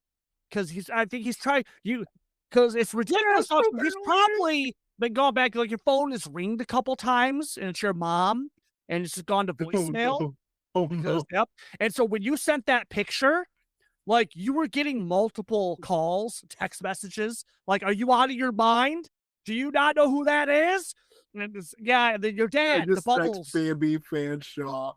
Because I think he's trying, because it's ridiculous. He's probably been going back, like, your phone has ringed a couple times and it's your mom and it's just gone to voicemail. Oh, no. Oh Because, no. yep. And so when you sent that picture, like, you were getting multiple calls, text messages. Like, are you out of your mind? Do you not know who that is? And yeah, and then your I dad, the just bubbles. text Bambi Fanshaw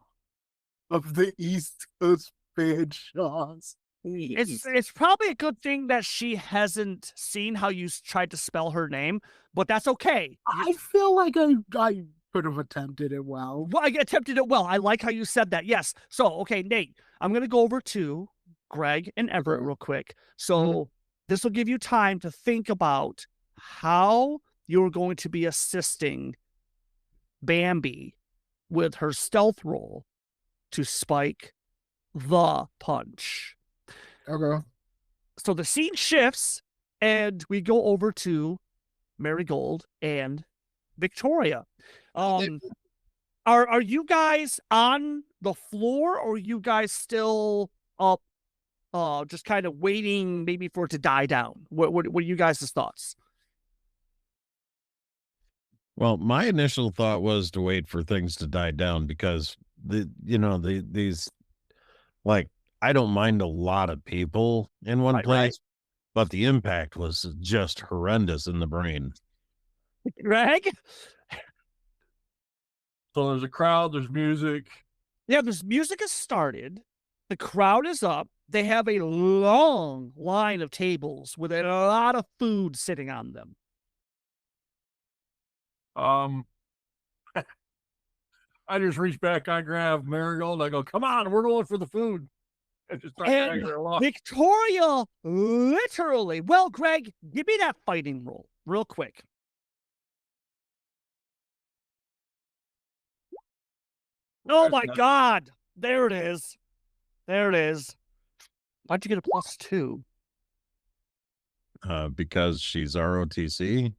of the East Coast Fanshaws. It's probably a good thing that she hasn't seen how you tried to spell her name, but that's okay. I feel like I could have attempted it well. Well, I attempted it well. I like how you said that. Yes. So, okay, Nate, I'm going to go over to Greg and Everett Okay. real quick. So this will give you time to think about how you're going to be assisting Bambi with her stealth roll to spike the punch. Okay. So the scene shifts and we go over to Marigold and Victoria. Are you guys on the floor or are you guys still up just kind of waiting maybe for it to die down? What are you guys' thoughts? Well, my initial thought was to wait for things to die down because these, like, I don't mind a lot of people in one Right. place, but the impact was just horrendous in the brain. Greg? So there's a crowd, there's music. Yeah, this music has started. The crowd is up. They have a long line of tables with a lot of food sitting on them. I just reach back, I grab Marigold, I go, come on, we're going for the food. And just start And dragging her along. Victoria literally, well, Greg, give me that fighting roll real quick. Oh my God. There it is. There it is. Why'd you get a +2? Because she's ROTC.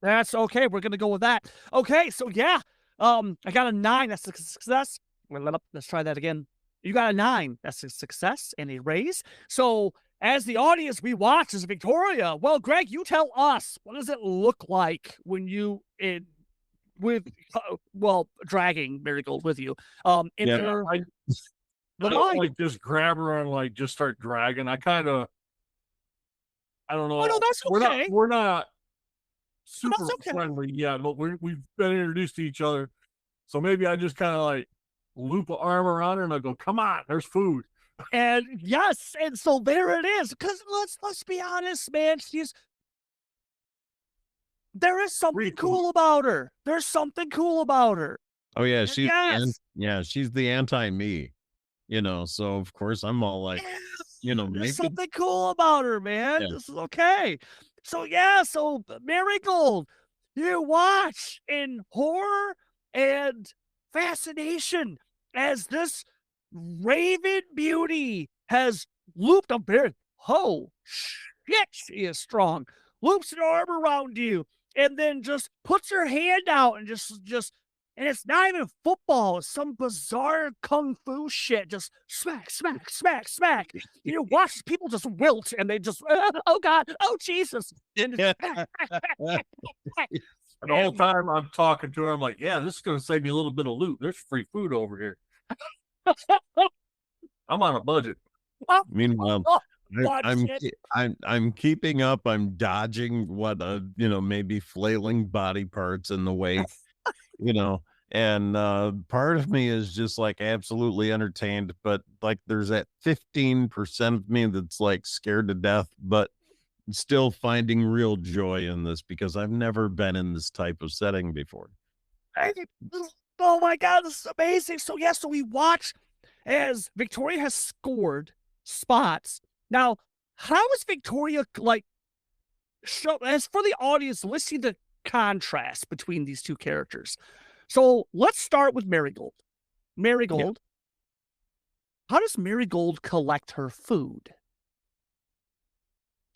That's okay. We're gonna go with that. Okay, so yeah. I got a 9. That's a success. Well, let's try that again. You got a 9. That's a success and a raise. So as the audience, we watch as Victoria. Well, Greg, you tell us, what does it look like when you dragging Marigold with you? Yeah, I don't like just grab her and like just start dragging. I don't know. Oh no, that's okay. We're not super That's okay. friendly yet, but we've been introduced to each other. So maybe I just kind of like loop an arm around her and I go, come on, there's food. And yes, and so there it is. Because let's be honest, man. There is something cool about her. There's something cool about her. Oh yeah, And she's the anti-me, so of course I'm all like, there's maybe something cool about her, man. Yeah. This is okay. So Marigold, you watch in horror and fascination as this raven beauty has looped a bear. Oh shit, she is strong. Loops an arm around you, and then just puts her hand out and just and it's not even football. It's some bizarre kung fu shit. Just smack, smack, smack, smack. Watch people just wilt and they just, oh God, oh Jesus. And And the whole time I'm talking to her, I'm like, yeah, this is going to save me a little bit of loot. There's free food over here. I'm on a budget. Meanwhile, I'm keeping up. I'm dodging what maybe flailing body parts in the way, and part of me is just like absolutely entertained, but like there's that 15% of me that's like scared to death, but still finding real joy in this because I've never been in this type of setting before. Oh my God, this is amazing. So we watch as Victoria has scored spots. Now, how is Victoria show as for the audience? Let's see the contrast between these two characters. So let's start with Marigold. Marigold, how does Marigold collect her food?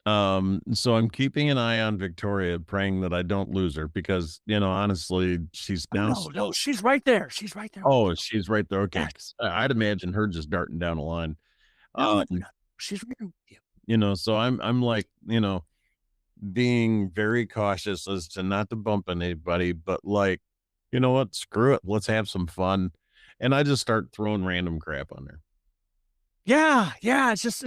So I'm keeping an eye on Victoria, praying that I don't lose her because, honestly, she's now. No, she's right there. She's right there. Oh, she's right there. Okay. Yes. I'd imagine her just darting down a line. No, she's right there with you. So I'm like, being very cautious as to not to bump anybody, but like, you know what? Screw it. Let's have some fun. And I just start throwing random crap on there. Yeah. It's just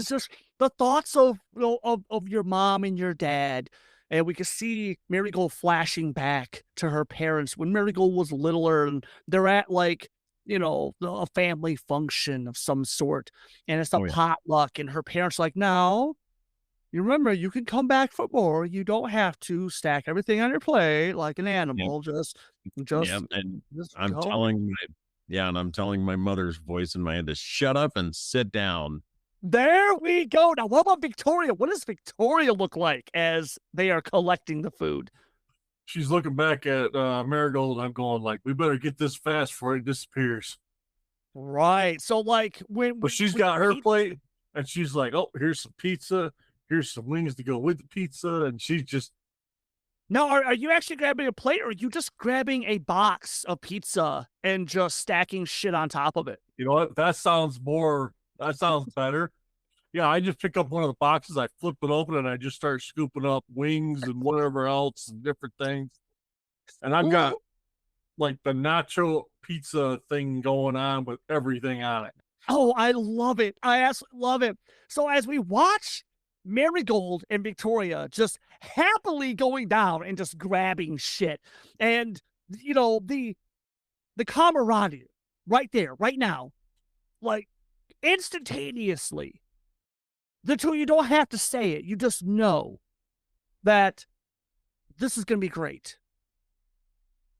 the thoughts of of your mom and your dad. And we can see Marigold flashing back to her parents when Marigold was littler and they're at a family function of some sort. And it's a potluck. And her parents are like, no, you remember, you can come back for more. You don't have to stack everything on your plate like an animal. Just and I'm telling my mother's voice in my head to shut up and sit down. There we go. Now, what about Victoria? What does Victoria look like as they are collecting the food? She's looking back at Marigold. I'm going like, we better get this fast before it disappears. Right. So but she's got her plate and she's like, oh, here's some pizza. Here's some wings to go with the pizza. And she's just. Now, are you actually grabbing a plate or are you just grabbing a box of pizza and just stacking shit on top of it? You know what? That sounds better. Yeah, I just pick up one of the boxes, I flip it open, and I just start scooping up wings and whatever else and different things. And I've got like the nacho pizza thing going on with everything on it. Oh, I love it. I absolutely love it. So as we watch Marigold and Victoria just happily going down and just grabbing shit, and the camaraderie right there, right now, like instantaneously. The two, you don't have to say it. You just know that this is going to be great.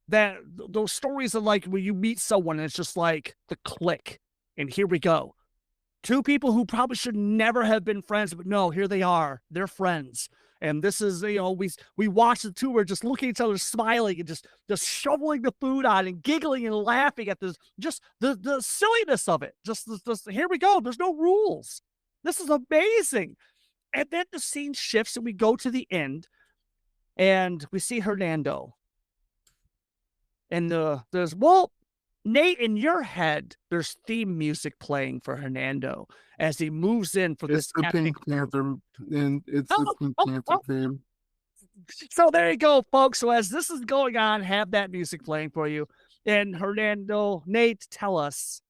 That those stories are like when you meet someone and it's just like the click, and here we go. Two people who probably should never have been friends, but no, here they are. They're friends. And this is, we watch the two, we're just looking at each other, smiling and just shoveling the food on and giggling and laughing at this, just the silliness of it. Just here we go. There's no rules. This is amazing. And then the scene shifts and we go to the end and we see Hernando. And Nate, in your head, there's theme music playing for Hernando as he moves in for this. It's the Pink Panther, and it's the Pink Panther theme. So there you go, folks. So as this is going on, have that music playing for you. And Hernando, Nate, tell us,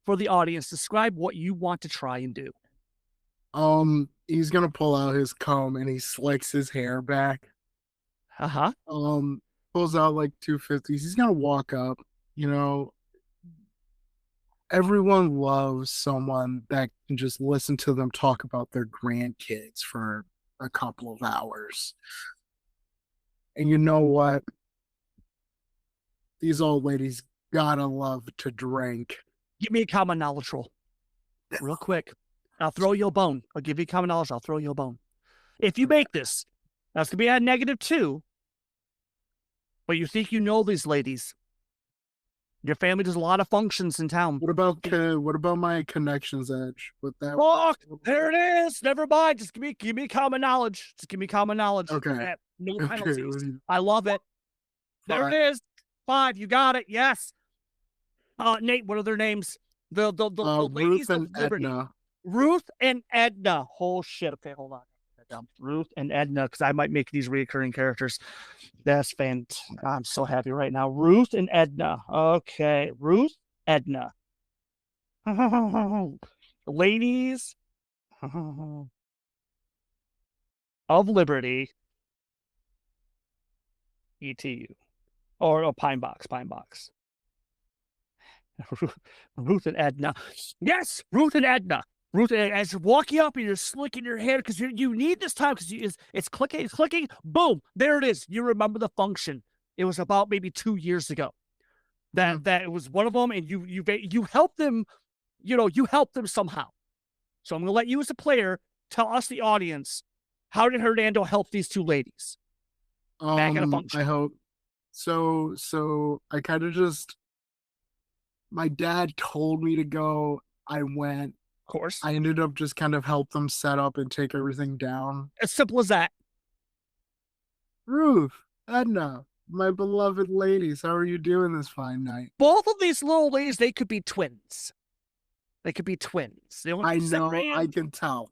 for the audience, describe what you want to try and do. He's gonna pull out his comb and he slicks his hair back. Uh-huh. Pulls out like 250s. He's gonna walk up You know, everyone loves someone that can just listen to them talk about their grandkids for a couple of hours. And you know what? These old ladies gotta love to drink. Give me a common knowledge roll. Real quick. I'll throw you a bone. I'll give you common knowledge. I'll throw you a bone. If you make this, that's going to be at -2. But you think you know these ladies. Your family does a lot of functions in town. What about my connections edge? With that, Look, there it is. Never mind. Just give me common knowledge. Just give me common knowledge. Okay. No Okay, penalties. I love it. There Five. it is. 5. You got it. Yes. Nate, what are their names? The ladies Ruth and of Liberty. Edna. Ruth and Edna. Oh shit. Okay, hold on. Ruth and Edna, because I might make these reoccurring characters. That's fantastic. I'm so happy right now. Ruth and Edna. Okay, Ruth, Edna. Ladies of Liberty. ETU. Or Pine Box. Ruth and Edna. Yes, Ruth and Edna. Ruth, as you're walking up and you're slicking your hair because you need this time because it's clicking. Boom, there it is. You remember the function. It was about maybe 2 years ago. That it was one of them, and you helped them. You helped them somehow. So I'm gonna let you as a player tell us, the audience, how did Hernando help these two ladies? Back in a function. I hope so. I kind of just. My dad told me to go. I went. Of course. I ended up just kind of help them set up and take everything down. As simple as that. Ruth, Edna, my beloved ladies, how are you doing this fine night? Both of these little ladies, they could be twins. They I know. I can tell.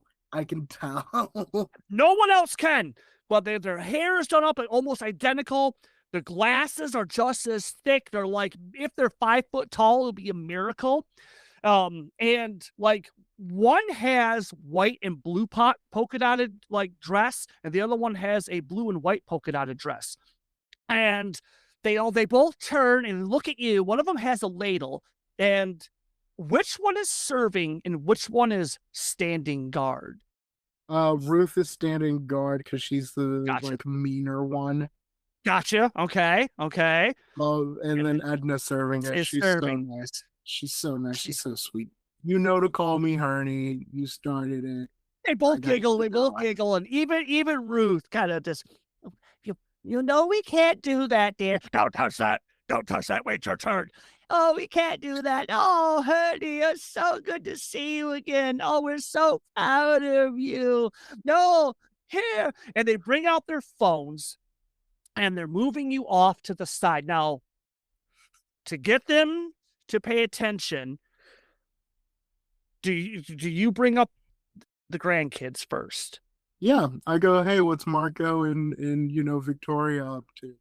No one else can. But their hair is done up almost identical. Their glasses are just as thick. They're like, if they're 5 foot tall, it'll be a miracle. And like one has white and blue polka dotted like dress, and the other one has a blue and white polka dotted dress. And they both turn and look at you. One of them has a ladle, and which one is serving and which one is standing guard? Ruth is standing guard because she's the Gotcha. like meaner one. Gotcha. Okay. And then Edna serving it. She's serving. so nice. She's so nice. She's so sweet. You know to call me Hernie. You started it. They both giggle. And even Ruth kind of just, you know, we can't do that, dear. Don't touch that. Wait your turn. Oh, we can't do that. Oh, honey, it's so good to see you again. Oh, we're so proud of you. No, here. And they bring out their phones and they're moving you off to the side. Now, to get them to pay attention, do you bring up the grandkids first? Yeah, I go, hey, what's Marco and Victoria up to?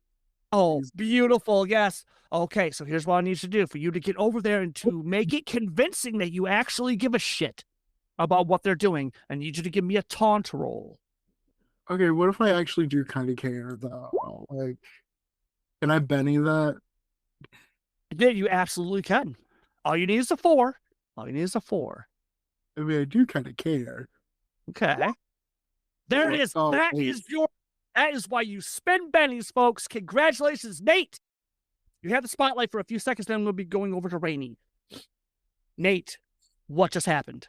Oh, beautiful. Yes. Okay, so here's what I need to do for you to get over there and to make it convincing that you actually give a shit about what they're doing. I need you to give me a taunt roll. Okay, what if I actually do kind of care though? Like, can I Benny that? Yeah, you absolutely can. All you need is a 4. I mean, I do kind of care. Okay. There it is. Oh, That is why you spin bennies, folks. Congratulations, Nate. You have the spotlight for a few seconds, then we'll be going over to Rainey. Nate, what just happened?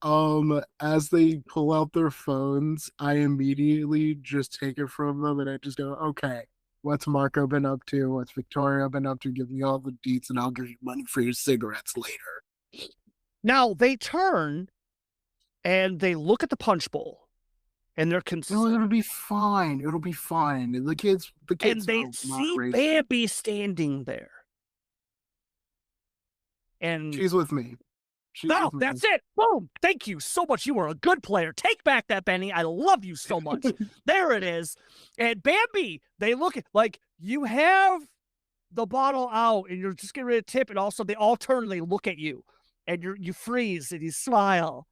As they pull out their phones, I immediately just take it from them and I just go, okay, what's Marco been up to? What's Victoria been up to? Give me all the deets and I'll give you money for your cigarettes later. Now they turn and they look at the punch bowl and they're No, it'll be fine. And the kids and they are see not racist. Bambi standing there. And She's with me. no, that's it. Boom. Thank you so much. You are a good player. Take back that Benny. I love you so much. There it is. And Bambi, they look at like you have the bottle out and you're just getting ready to tip. And also they all turn and they look at you and you freeze and you smile.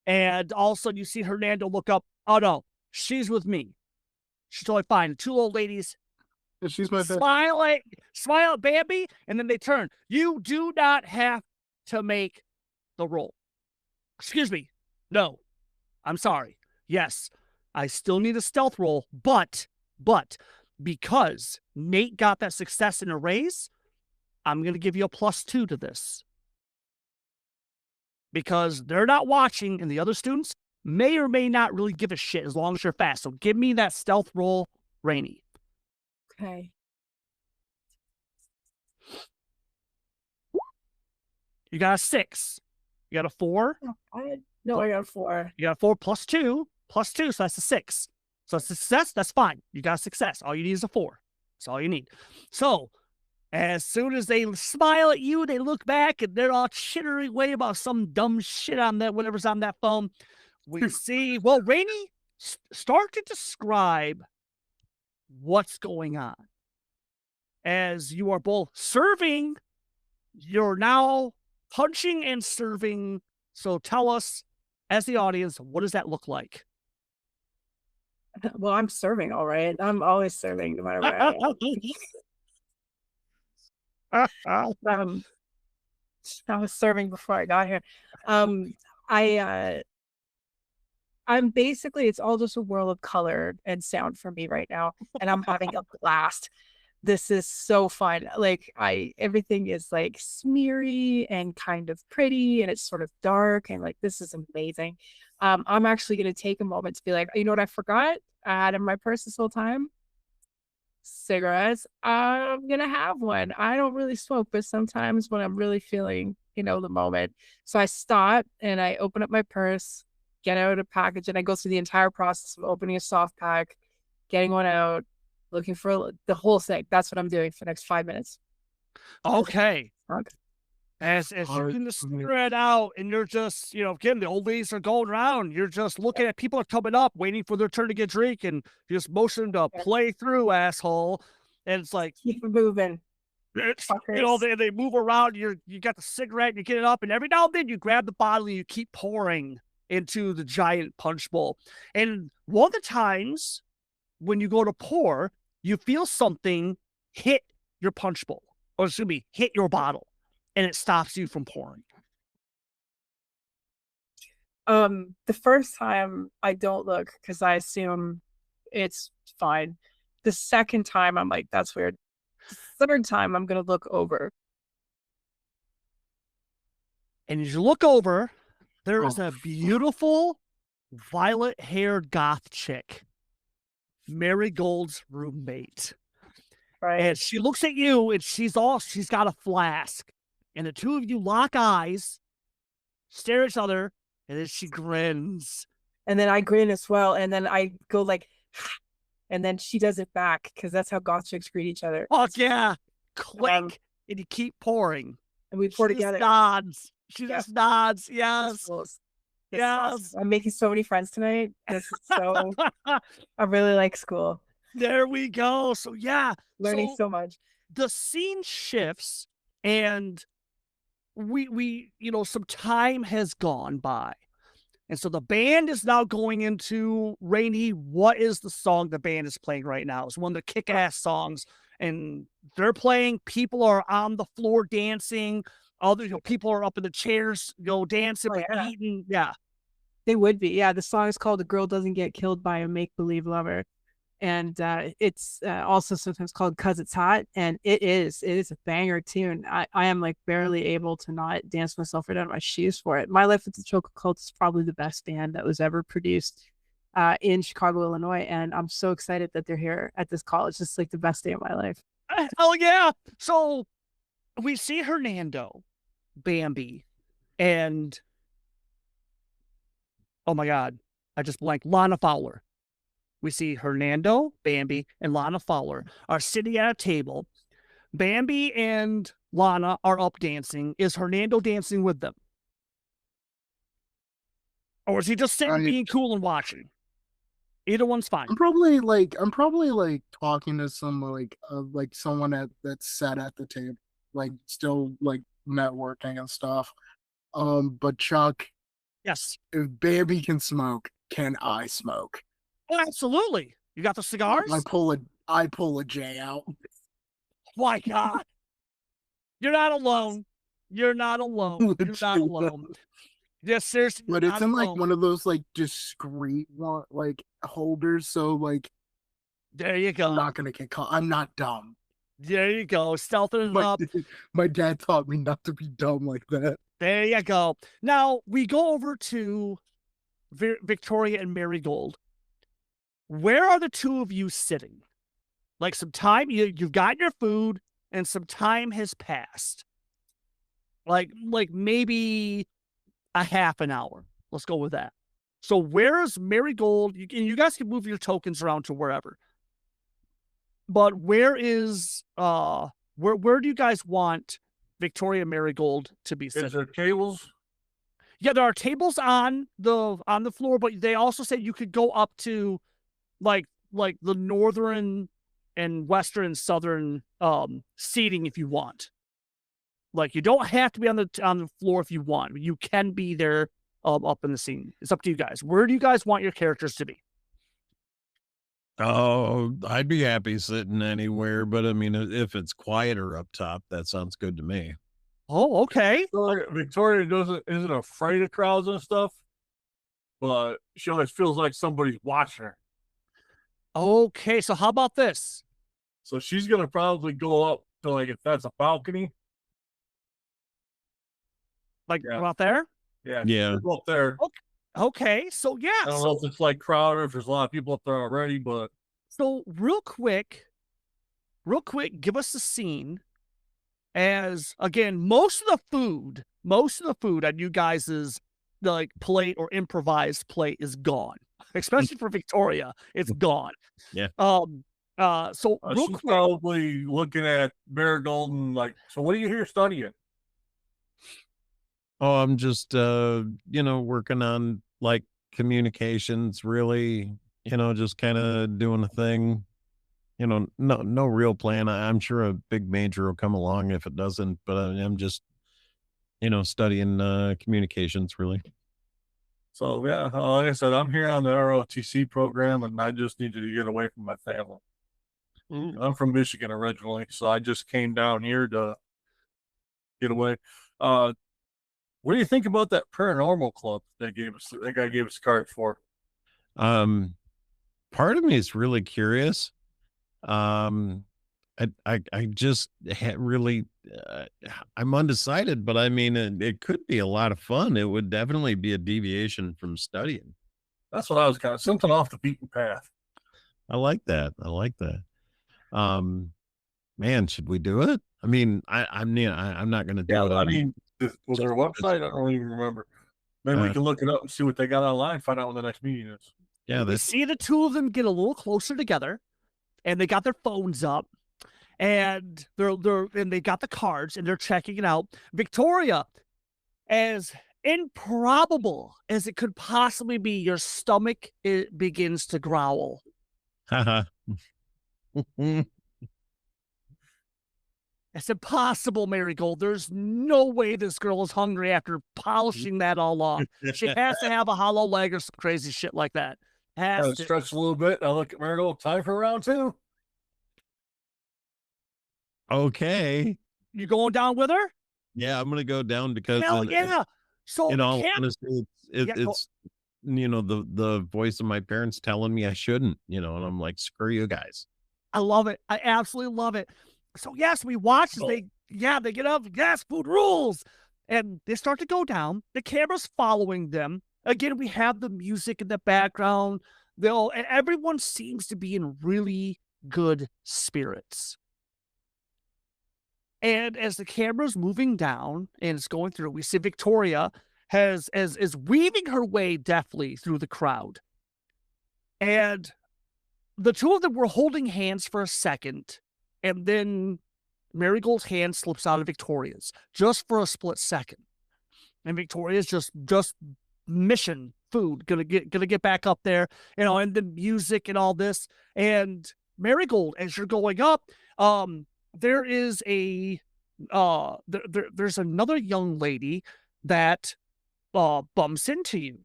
And all of a sudden you see Hernando look up. Oh no, she's with me. She's totally fine. 2 old ladies, She's my best. Smile at Bambi, and then they turn. You do not have to make the roll. Excuse me. No, I'm sorry. Yes, I still need a stealth roll, but because Nate got that success in a raise, I'm going to give you a +2 to this. Because they're not watching, and the other students may or may not really give a shit as long as you're fast. So give me that stealth roll, Rainy. Okay. You got a 6. You got a 4. I got 4. You got a 4 +2. +2, so that's a 6. So that's a success. That's fine. You got a success. All you need is a 4. That's all you need. So as soon as they smile at you, they look back and they're all chittering away about some dumb shit on that, whatever's on that phone. We see, well, Rainy, start to describe what's going on. As you are both serving, you're now punching and serving. So tell us, as the audience, what does that look like? Well, I'm serving, all right. I'm always serving, no matter where I am. I was serving before I got here. I'm basically, it's all just a world of color and sound for me right now, and I'm having a blast. This is so fun. Like everything is like smeary and kind of pretty, and it's sort of dark, and like this is amazing. I'm actually gonna take a moment to be like, you know what I forgot? I had in my purse this whole time. Cigarettes. I'm gonna have one. I don't really smoke, but sometimes when I'm really feeling, the moment. So I stop and I open up my purse, get out a package, and I go through the entire process of opening a soft pack, getting one out, looking for the whole thing. That's what I'm doing for the next 5 minutes. Okay. As you can just spread out and you're just, again, the old ladies are going around. You're just looking at people are coming up, waiting for their turn to get drink, and you just motion to play through, asshole. And it's like, keep moving. They move around. You got the cigarette, you get it up, and every now and then you grab the bottle and you keep pouring into the giant punch bowl. And one of the times when you go to pour, you feel something hit your punch bowl, or excuse me, hit your bottle, and it stops you from pouring. The first time I don't look because I assume it's fine. The second time I'm like, that's weird. The third time I'm gonna look over. And as you look over, there is a beautiful violet-haired goth chick, Marigold's roommate. Right. And she looks at you, and she's got a flask. And the two of you lock eyes, stare at each other, and then she grins. And then I grin as well, and then I go like, and then she does it back, because that's how goth chicks greet each other. Oh, yeah. Click, and you keep pouring. And we pour together. She just nods. Yes. Yes. I'm making so many friends tonight. This is so, I really like school. There we go. So, yeah. Learning so much. The scene shifts, and we some time has gone by. And so the band is now going into Rainy. What is the song the band is playing right now? It's one of the kick-ass songs, and they're playing. People are on the floor dancing. Other people are up in the chairs, dancing, eating. Yeah, they would be. Yeah, the song is called "The Girl Doesn't Get Killed by a Make-Believe Lover," and it's also sometimes called "Cause It's Hot," and it is a banger tune. I am like barely able to not dance myself right out of my shoes for it. My Life with the Chocolate Cult is probably the best band that was ever produced in Chicago, Illinois, and I'm so excited that they're here at this college. It's like the best day of my life. Oh yeah! So we see Hernando, Bambi, and oh my God, I just blanked. Lana Fowler. We see Hernando, Bambi, and Lana Fowler are sitting at a table. Bambi and Lana are up dancing. Is Hernando dancing with them? Or is he just sitting being cool and watching? Either one's fine. I'm probably like talking to someone like someone that's sat at the table, like still like networking and stuff. But Chuck, yes, if Bambi can smoke, can I smoke? Oh, absolutely. You got the cigars? I pull I pull a J out. My God. You're not alone. You're not alone. You're not alone. Yes, seriously. But you're it's not in like alone. one of those like discreet one like holders, so like There you I'm go. not gonna get caught. I'm not dumb. There you go. Stealthing it My, up. my dad taught me not to be dumb like that. There you go. Now we go over to Victoria and Marigold. Where are the two of you sitting? Like some time, you've gotten your food and some time has passed. Like maybe a half an hour. Let's go with that. So where's Marigold? You guys can move your tokens around to wherever. But where is where do you guys want Victoria and Marigold to be sitting? Is there tables? Yeah, there are tables on the floor, but they also said you could go up to like the northern and western and southern seating if you want. Like you don't have to be on the floor if you want. You can be there up in the scene. It's up to you guys. Where do you guys want your characters to be? Oh, I'd be happy sitting anywhere, but I mean, if it's quieter up top, that sounds good to me. Oh, okay. Victoria isn't afraid of crowds and stuff, but she always feels like somebody's watching her. Okay, so how about this? So she's gonna probably go up to like if that's a balcony. Like Yeah. out there? Yeah, Yeah. she'll go up there. Okay, so yeah. I don't know if it's like crowded, if there's a lot of people up there already, but So real quick, give us a scene as again, most of the food on you guys' like plate or improvised plate is gone. Especially for Victoria, it's gone. Yeah. So real she's quick, probably looking at Marigold and like, so what are you here studying? Oh, I'm just working on like communications, really, just kind of doing a thing. No real plan. I'm sure a big major will come along if it doesn't, but I'm just, studying communications really. So yeah, like I said, I'm here on the ROTC program, and I just needed to get away from my family. I'm from Michigan originally, so I just came down here to get away. What do you think about that paranormal club that guy gave us a card for? Part of me is really curious. I just really, I'm undecided, but I mean, it could be a lot of fun. It would definitely be a deviation from studying. That's what I was kind of something off the beaten path. I like that. Man, should we do it? I mean, I'm not going to do it. I mean, was there a website? I don't even remember. Maybe we can look it up and see what they got online. Find out when the next meeting is. Yeah, we see the two of them get a little closer together, and they got their phones up, and they got the cards, and they're checking it out. Victoria, as improbable as it could possibly be, your stomach begins to growl. It's impossible, Marigold. There's no way this girl is hungry after polishing that all off. She has to have a hollow leg or some crazy shit like that. Has to stretch a little bit. I look at Marigold. Time for round two. Okay. You going down with her? Yeah, I'm gonna go down because Hell yeah. So in all honesty, it's the voice of my parents telling me I shouldn't, and I'm like, screw you guys. I love it. I absolutely love it. So yes, we watch as they get up. Yes, food rules. And they start to go down. The camera's following them. Again, we have the music in the background. And everyone seems to be in really good spirits. And as the camera's moving down and it's going through, we see Victoria is weaving her way deftly through the crowd. And the two of them were holding hands for a second, and then Marigold's hand slips out of Victoria's just for a split second. And Victoria's just mission food, gonna get back up there, and the music and all this. And Marigold, as you're going up, there is there's another young lady that bumps into you.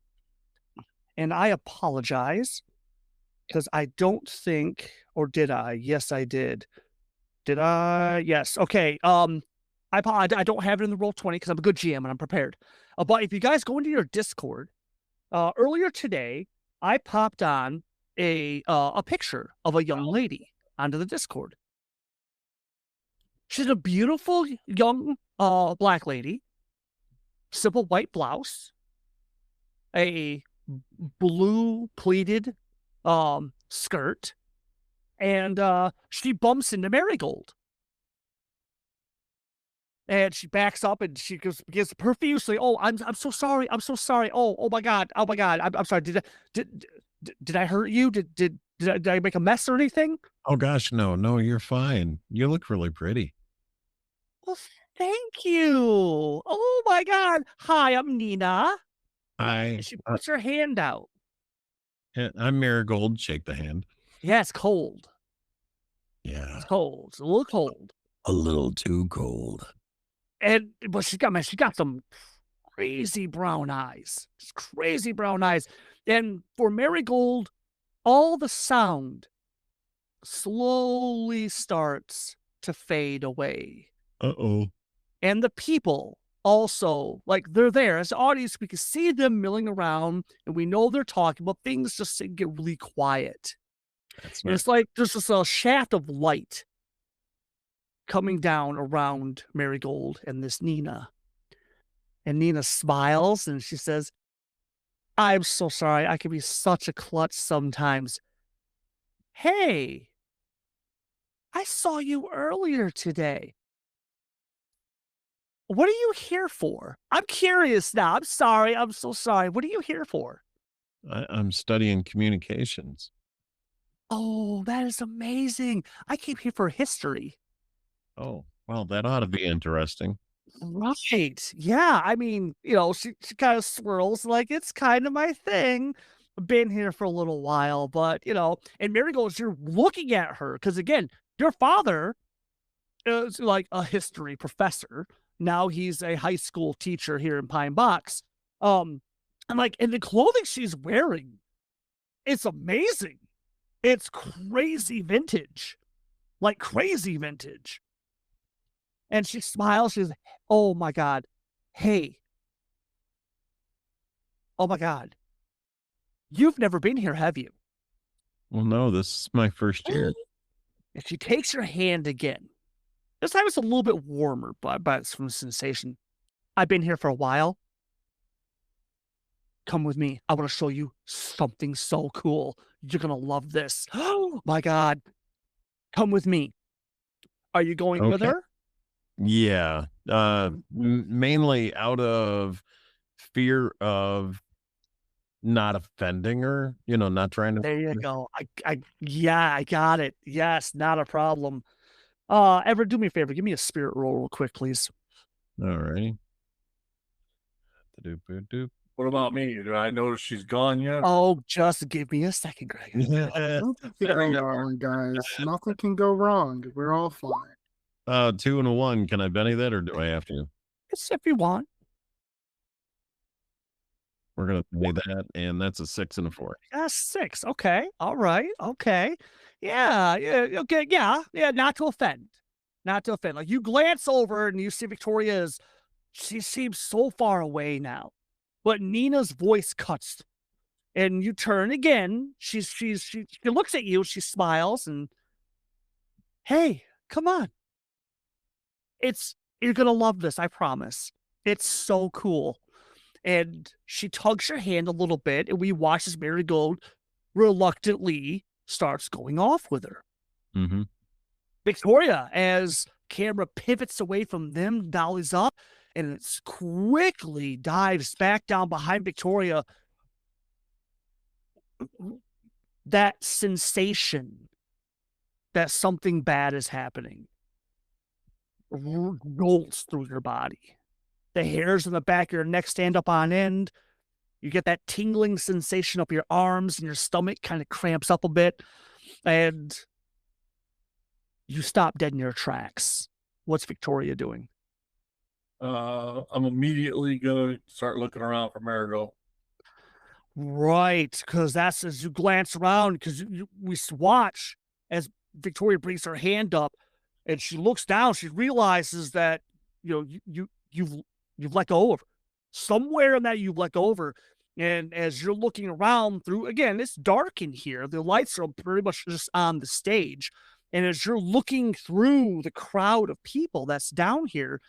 And I apologize because I don't think Or did I? Yes, I did. Did I? Yes. Okay. I don't have it in the roll 20 because I'm a good GM and I'm prepared. But if you guys go into your Discord, earlier today, I popped on a picture of a young lady onto the Discord. She's a beautiful young black lady, simple white blouse, a blue pleated skirt, and she bumps into Marigold. And she backs up and she begins profusely. Oh, I'm so sorry. I'm so sorry. Oh my God. Oh my God. I'm sorry. Did I hurt you? Did I make a mess or anything? Oh gosh, no, you're fine. You look really pretty. Well, thank you. Oh my God. Hi, I'm Nina. I, And she puts her hand out. I'm Marigold. Shake the hand. Yeah, it's cold. Yeah, It's cold. It's a little cold. a little too cold. But she got some crazy brown eyes. Just crazy brown eyes. And for Marigold, all the sound slowly starts to fade away. Uh-oh. And the people also, like, they're there as the audience. We can see them milling around and we know they're talking, but things just get really quiet. That's And not it's like there's just a shaft of light coming down around Marigold and this Nina. And Nina smiles and she says, I'm so sorry. I can be such a klutz sometimes. Hey, I saw you earlier today. What are you here for? I'm curious now. I'm sorry. I'm so sorry. What are you here for? I'm studying communications. Oh, that is amazing. I came here for history. Oh, well, that ought to be interesting. Right. Yeah. I mean, she kind of swirls like it's kind of my thing. Been here for a little while, but and Mary goes, you're looking at her because again, your father is like a history professor. Now he's a high school teacher here in Pine Box. And the clothing she's wearing, it's amazing. It's crazy vintage, like crazy vintage. And she smiles. She's, oh my God. Hey. Oh my God. You've never been here, have you? Well, no, this is my first year. And she takes your hand again. This time it's a little bit warmer, but it's from sensation. I've been here for a while. Come with me. I want to show you something so cool. You're going to love this. Oh my God. Come with me. Are you going with Okay. her? Yeah. Mainly out of fear of not offending her, not trying to. There you go. Yeah, I got it. Yes, not a problem. Ever do me a favor. Give me a spirit roll real quick, please. All righty. Doop. What about me? Did I notice she's gone yet? Oh, just give me a second, Greg. Nothing can go wrong, guys. Nothing can go wrong. We're all fine. 2 and a 1. Can I Benny that or do I have to? It's if you want. We're gonna play that, and that's a 6 and a 4. 6. Okay. All right. Okay. Yeah. Yeah. Okay. Yeah. Yeah. Not to offend. Not to offend. Like you glance over and you see she seems so far away now. But Nina's voice cuts. And you turn again. She looks at you, she smiles, and hey, come on. You're gonna love this, I promise. It's so cool. And she tugs your hand a little bit, and we watch as Marigold reluctantly starts going off with her. Mm-hmm. Victoria, as camera pivots away from them, dollies up, and it quickly dives back down behind Victoria. That sensation that something bad is happening rolls through your body. The hairs on the back of your neck stand up on end. You get that tingling sensation up your arms and your stomach kind of cramps up a bit. And you stop dead in your tracks. What's Victoria doing? I'm immediately gonna start looking around for Marigold. Right, because that's as you glance around, because we watch as Victoria brings her hand up and she looks down, she realizes that, you've let go of her. Somewhere in that you've let go of her. And as you're looking around through, again, it's dark in here. The lights are pretty much just on the stage. And as you're looking through the crowd of people that's down here,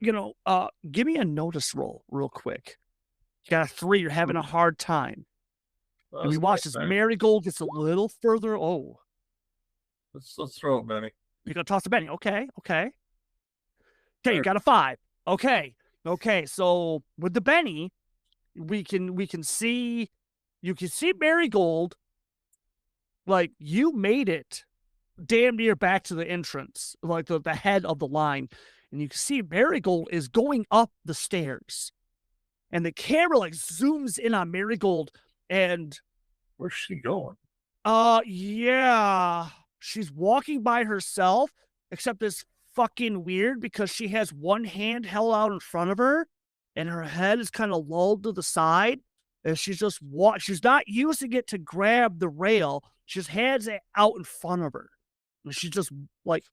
give me a notice roll real quick. You got a 3, you're having a hard time. And we watch as Marigold gets a little further. Oh. Let's throw it, Benny. You're gonna toss a Benny. Okay. Okay, you got a 5. Okay. So with the Benny, we can see Marigold. Like, you made it damn near back to the entrance, like the head of the line. And you can see Marigold is going up the stairs. And the camera like zooms in on Marigold. And where's she going? Yeah. She's walking by herself, except it's fucking weird because she has one hand held out in front of her and her head is kind of lulled to the side. And she's just she's not using it to grab the rail. She just has it out in front of her. And she's just like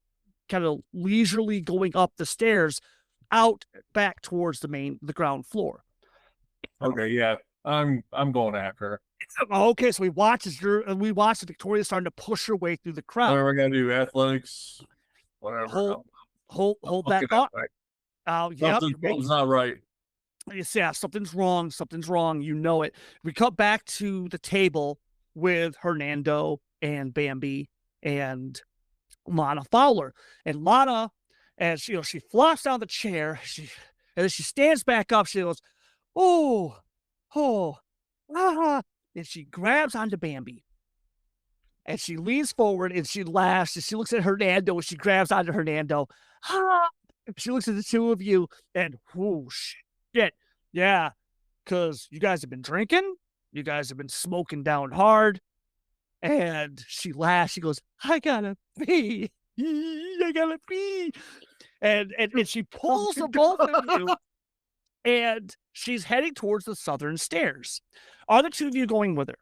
kind of leisurely going up the stairs out back towards the ground floor. Okay, yeah. I'm going after her. Okay, so we watch Victoria starting to push her way through the crowd. What are we gonna do? Athletics, whatever. Hold that thought. Yeah, something's not right. Yeah, something's wrong. Something's wrong. You know it. We cut back to the table with Hernando and Bambi and Lana Fowler. And Lana, as she flops down the chair, and as she stands back up, she goes, "Oh, ah," and she grabs onto Bambi. And she leans forward and she laughs and she looks at Hernando and she grabs onto Hernando. Ah! She looks at the two of you and shit. Yeah, because you guys have been drinking. You guys have been smoking down hard. And she laughs. She goes, I gotta pee. And she pulls the both of you. And she's heading towards the southern stairs. Are the two of you going with her?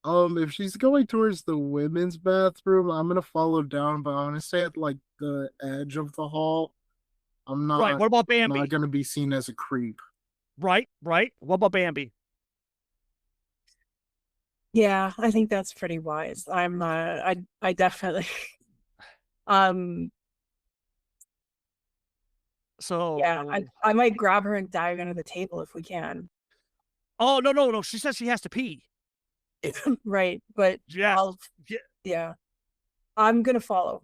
If she's going towards the women's bathroom, I'm gonna follow down, but I'm gonna stay at like the edge of the hall. I'm not right. What about Bambi? Not gonna be seen as a creep. Right. What about Bambi? Yeah, I think that's pretty wise. I definitely So yeah, I might grab her and dive under the table if we can. Oh no. She says she has to pee. Right, but yeah. I'm gonna follow.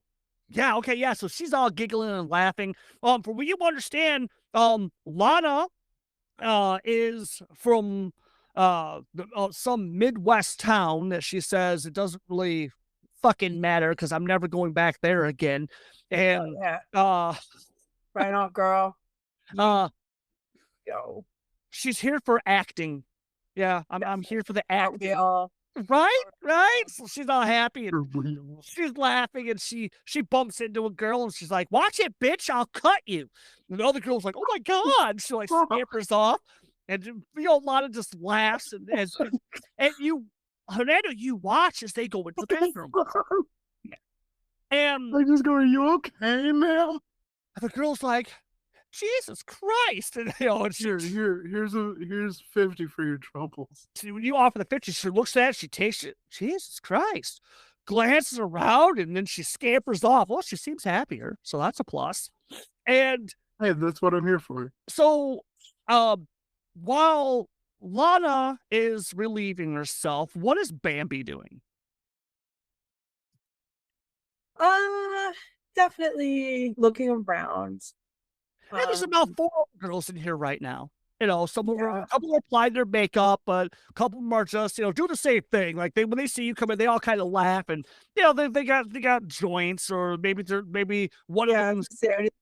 Yeah, okay, yeah. So she's all giggling and laughing. For what you understand, Lana is from some Midwest town that she says it doesn't really fucking matter because I'm never going back there again. And right on, girl. Yo. She's here for acting. Yeah, I'm here for the acting. Right? So she's all happy and she's laughing and she bumps into a girl and she's like, watch it, bitch, I'll cut you. And the other girl's like, oh my God. She like scampers off and Lana just laughs and Hernando, you watch as they go into the bedroom. And I just go, are you okay, ma'am? The girl's like, Jesus Christ. And here's 50 for your troubles. See, when you offer the 50, she looks at it, she takes it. Jesus Christ. Glances around and then she scampers off. Well, she seems happier, so that's a plus. And hey, that's what I'm here for. So while Lana is relieving herself, what is Bambi doing? Definitely looking around. There's about 4 girls in here right now. Some of them, a couple applied their makeup, but a couple of them are just, do the same thing. Like when they see you come in, they all kind of laugh, and they got joints, or maybe one of them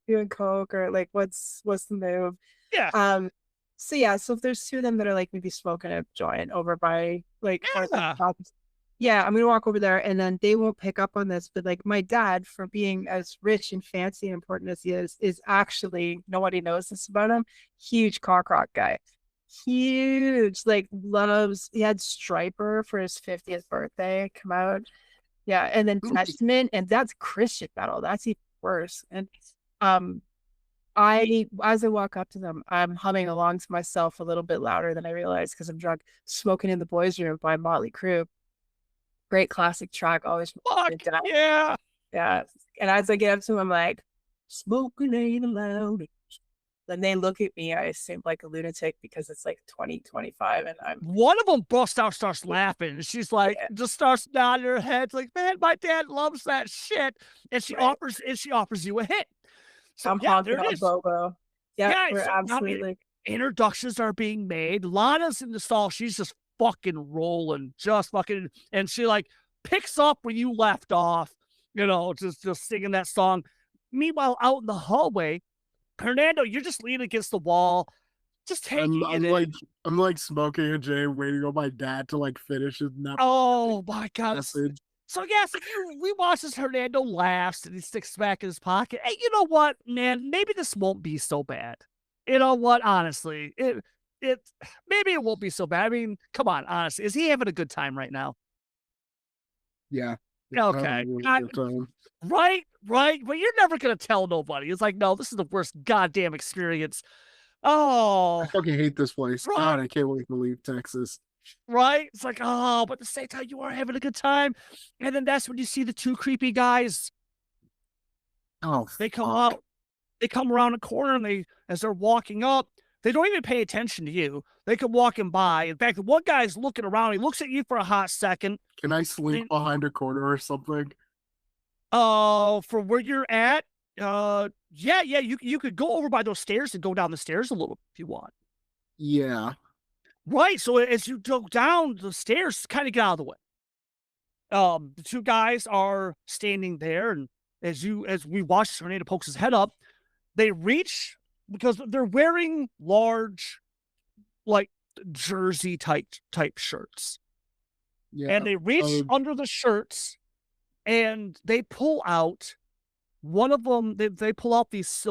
doing coke, or like what's the move? Yeah. So if there's 2 of them that are like maybe smoking a joint over by I'm gonna walk over there, and then they won't pick up on this, but like my dad, for being as rich and fancy and important as he is actually, nobody knows this about him, huge cock rock guy. huge, like loves. He had Striper for his 50th birthday come out. Yeah, and then Testament, and that's Christian metal. That's even worse. And as I walk up to them, I'm humming along to myself a little bit louder than I realized because I'm drunk. Smoking in the Boys' Room by Motley Crue. Great classic track, always. Fuck yeah. Yeah. And as I get up to them, I'm like, smoking ain't allowed. Then they look at me, I assume, like a lunatic because it's like 2025 and I'm One of them busts out, starts laughing. She's like, just starts nodding her head, like, man, my dad loves that shit. And she offers you a hit. So I'm yeah, honking there it on is. Bobo. Yeah, we're so absolutely. introductions are being made. Lana's in the stall. She's just fucking rolling, and she like picks up where you left off, just singing that song. Meanwhile, out in the hallway, Hernando, you're just leaning against the wall, just taking I'm like smoking a J, waiting on my dad to like finish his nap. Oh my god. Message. So yes, we watch as Hernando laughs and he sticks back in his pocket. Hey, you know what, man? Maybe this won't be so bad. You know what? Honestly, maybe it won't be so bad. I mean, come on, honestly, is he having a good time right now? Yeah. Okay. Right. But you're never gonna tell nobody. It's like, no, this is the worst goddamn experience. Oh, I fucking hate this place. Right. God, I can't wait to leave Texas. Right? It's like, oh, but at the same time, you are having a good time. And then that's when you see the two creepy guys. Oh, they come out, they come around a corner, and as they're walking up, they don't even pay attention to you. They come walking by. In fact, one guy's looking around. He looks at you for a hot second. Can I sleep behind a corner or something? For where you're at, yeah, you could go over by those stairs and go down the stairs a little if you want. Yeah. Right. So as you go down the stairs, kind of get out of the way. The two guys are standing there, and as we watch Tornado pokes his head up, they reach because they're wearing large, like jersey type shirts. Yeah. And they reach under the shirts and they pull out one of them. They pull out these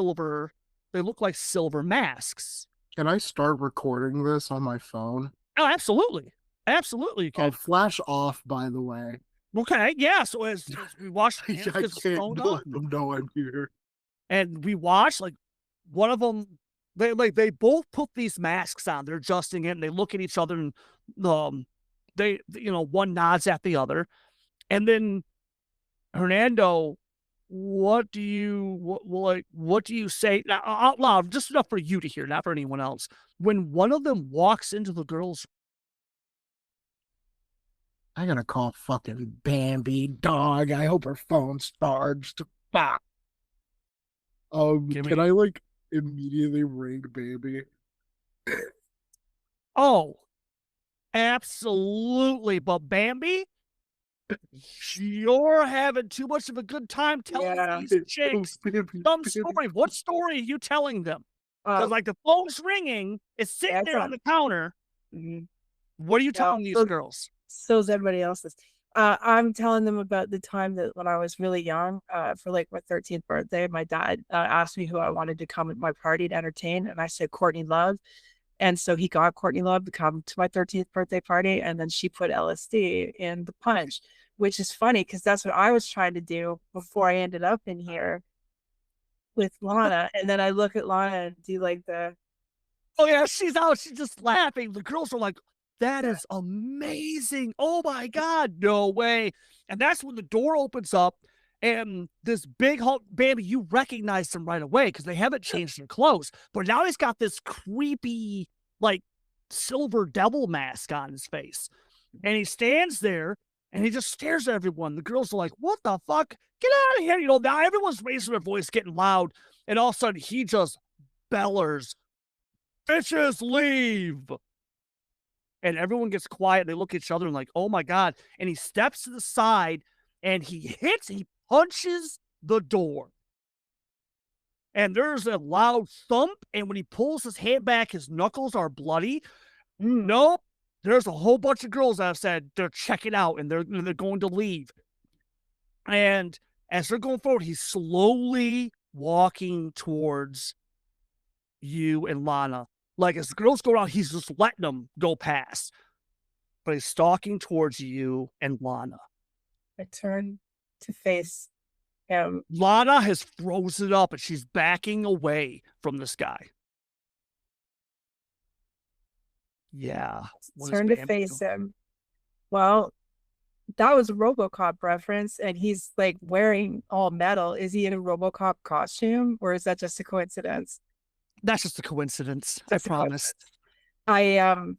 they look like silver masks. Can I start recording this on my phone? Oh, absolutely. Absolutely, you can. I'll flash off, by the way. Okay, yeah. So as we watch, I can't let them know I'm here. And we watch, like, one of them, they both put these masks on. They're adjusting it, and they look at each other, and one nods at the other, and then Hernando, what do you say now, out loud, just enough for you to hear, not for anyone else, when one of them walks into the girls' I gotta call fucking Bambi, dog. I hope her phone's charged. Fuck. Can I like immediately ring Bambi? Oh, absolutely. But Bambi, you're having too much of a good time telling these chicks some story. What story are you telling them? Because like the phone's ringing, it's sitting there on the counter. Mm-hmm. What are you telling these girls? So is everybody else's. I'm telling them about the time that when I was really young, for like my 13th birthday, my dad asked me who I wanted to come at my party to entertain, and I said Courtney Love. And so he got Courtney Love to come to my 13th birthday party, and then she put LSD in the punch, which is funny because that's what I was trying to do before I ended up in here with Lana. And then I look at Lana and do like oh yeah, she's out, she's just laughing. The girls are like, that is amazing. Oh my God, no way. And that's when the door opens up and this big Hulk, Bambi, you recognize him right away because they haven't changed their clothes. But now he's got this creepy, like, silver devil mask on his face. And he stands there and he just stares at everyone. The girls are like, what the fuck? Get out of here. Now everyone's raising their voice, getting loud. And all of a sudden he just bellers, bitches, leave. And everyone gets quiet. They look at each other and like, oh my God. And he steps to the side and he punches the door. And there's a loud thump. And when he pulls his hand back, his knuckles are bloody. No, there's a whole bunch of girls that have said they're checking out and they're going to leave. And as they're going forward, he's slowly walking towards you and Lana. Like as the girls go around, he's just letting them go past. But he's stalking towards you and Lana. I turn to face him. Lana has frozen up and she's backing away from this guy. Yeah. Turn to face him. Well, that was a RoboCop reference, and he's like wearing all metal. Is he in a RoboCop costume, or is that just a coincidence? That's just a coincidence. Just I promise. I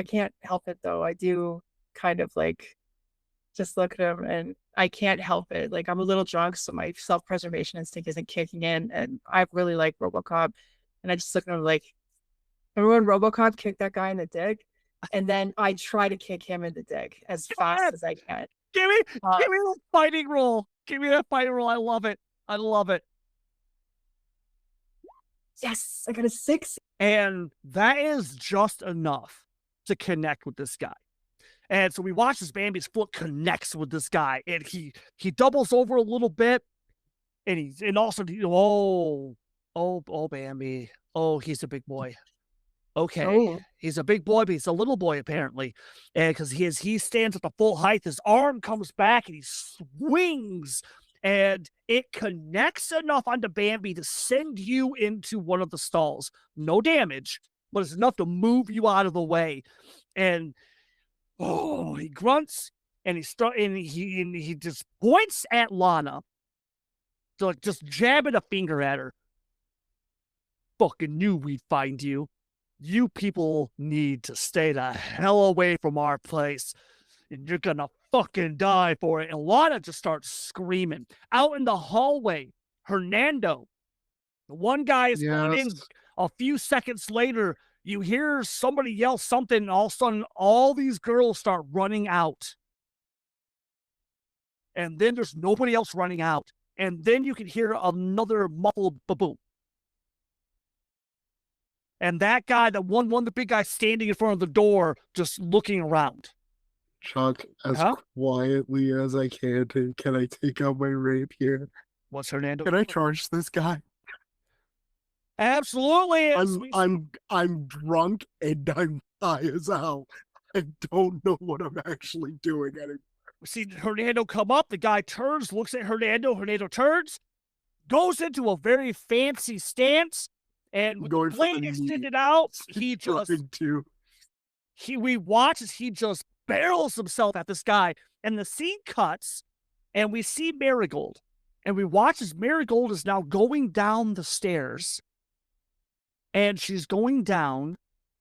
can't help it though. I do kind of like just look at him, and I can't help it. Like I'm a little drunk, so my self-preservation instinct isn't kicking in, and I really like RoboCop, and I just look at him like, remember when RoboCop kicked that guy in the dick? And then I try to kick him in the dick as fast as I can. Give me that fighting roll. Give me that fighting roll. I love it. I love it. Yes, I got a 6. And that is just enough to connect with this guy. And so we watch as Bambi's foot connects with this guy, and he doubles over a little bit, and also Bambi. Oh, he's a big boy. Okay, he's a big boy, but he's a little boy apparently, and because he stands at the full height, his arm comes back and he swings, and it connects enough onto Bambi to send you into one of the stalls. No damage, but it's enough to move you out of the way. And he grunts and he just points at Lana to like just jabbing a finger at her. Fucking knew we'd find you. You people need to stay the hell away from our place, and you're gonna fucking die for it. And Lana just starts screaming. Out in the hallway, Hernando, the one guy is running. A few seconds later, you hear somebody yell something, and all of a sudden, all these girls start running out. And then there's nobody else running out. And then you can hear another muffled ba-boom. And that guy, the big guy standing in front of the door, just looking around. Chuck, as quietly as I can I take out my rapier? What's Hernando? Can I charge this guy? Absolutely. I'm drunk and I'm high as hell. I don't know what I'm actually doing anymore. We see Hernando come up. The guy turns, looks at Hernando. Hernando turns, goes into a very fancy stance. And with the blade extended out, we watch as he just barrels himself at this guy. And the scene cuts, and we see Marigold. And we watch as Marigold is now going down the stairs. And she's going down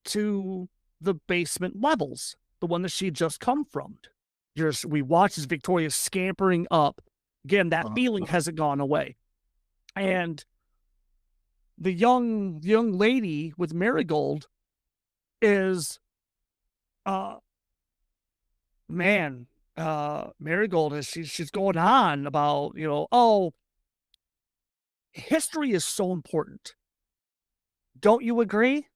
to the basement levels, the one that she just come from. We watch as Victoria scampering up. Again, that feeling hasn't gone away. And the young lady with Marigold is Marigold is she's going on about, history is so important. Don't you agree?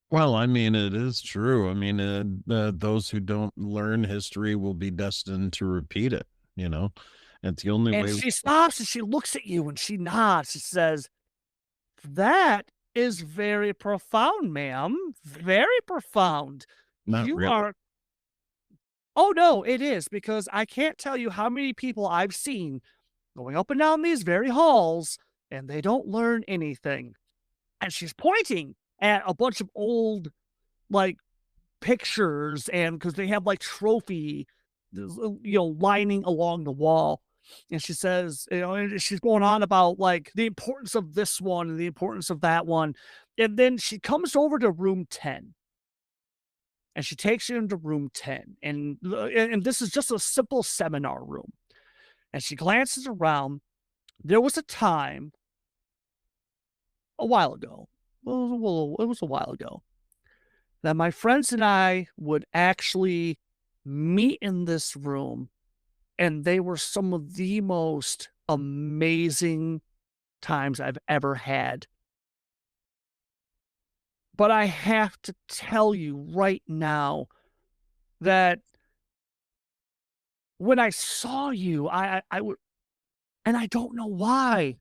Well, I mean, it is true. I mean, those who don't learn history will be destined to repeat it, It's the only way. And she stops and she looks at you and she nods. She says, "That is very profound, ma'am. Very profound. Not You really. are." Oh, no, it is, because I can't tell you how many people I've seen going up and down these very halls, and they don't learn anything. And she's pointing at a bunch of old, pictures, and because they have, trophy, lining along the wall. And she says, and she's going on about, the importance of this one and the importance of that one. And then she comes over to room 10. And she takes you into room 10. And this is just a simple seminar room. And she glances around. There was a time a while ago. Well, it was a while ago that my friends and I would actually meet in this room. And they were some of the most amazing times I've ever had. But I have to tell you right now that when I saw you, I would, and I don't know why,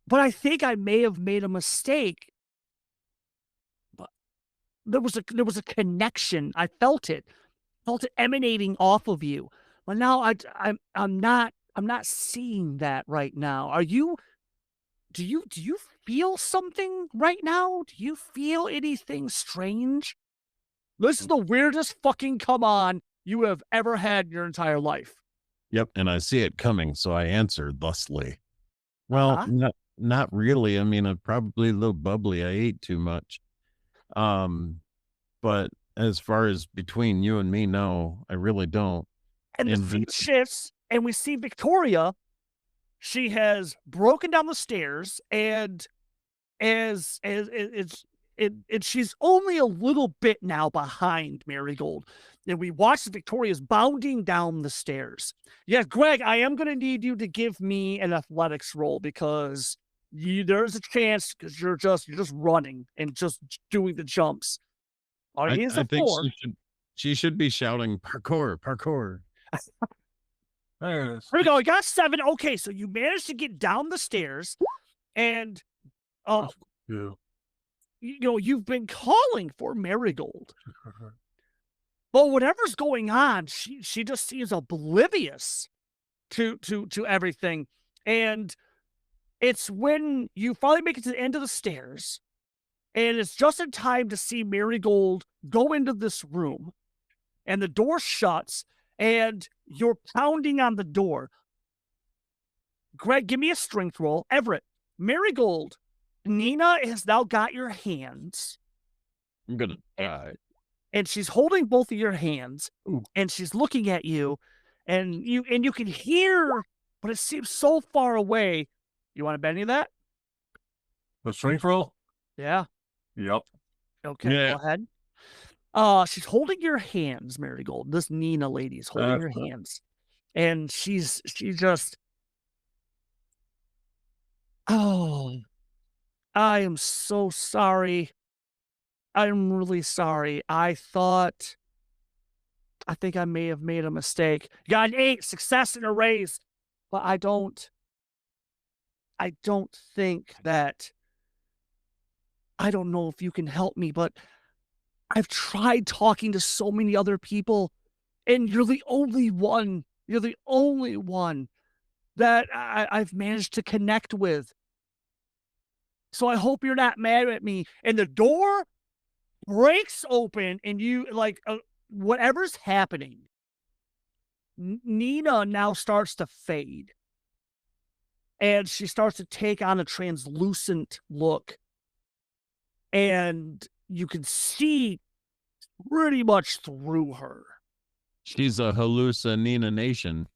but I think I may have made a mistake. But there was a connection. I felt it emanating off of you. But now I'm not seeing that right now. Are you? Do you feel something right now? Do you feel anything strange? This is the weirdest fucking come on you have ever had in your entire life. Yep, and I see it coming, so I answered thusly. Well, Uh-huh. not really. I mean, I'm probably a little bubbly. I ate too much. But as far as between you and me, no, I really don't. And the And scene shifts, and we see Victoria. She has broken down the stairs, and she's only a little bit now behind Marigold. And we watch Victoria's bounding down the stairs. Yeah, Greg, I am going to need you to give me an athletics roll because there's a chance because you're just running and just doing the jumps. All right, I a think 4. she should be shouting parkour, parkour. There it is. Here we go. I got 7. Okay, so you managed to get down the stairs, and Yeah. you've been calling for Marigold. But whatever's going on, she just seems oblivious to everything. And it's when you finally make it to the end of the stairs, and it's just in time to see Marigold go into this room, and the door shuts, and you're pounding on the door. Greg, give me a strength roll. Everett, Marigold, Nina has now got your hands. I'm gonna die. And she's holding both of your hands. Ooh. And she's looking at you, and you can hear, but it seems so far away. You want to bet any of that? The strength roll? Yeah. Yep. Okay, Yeah. go ahead. She's holding your hands, Marigold. This Nina lady is holding your hands. And she just, oh, I am so sorry. I'm really sorry. I think I may have made a mistake. You got an 8, success and a raise. But I don't think that, I don't know if you can help me, but I've tried talking to so many other people, and you're the only one. You're the only one that I've managed to connect with. So I hope you're not mad at me. And the door breaks open, and you, like, whatever's happening, Nina now starts to fade. And she starts to take on a translucent look. And you can see pretty much through her. She's a hallucination.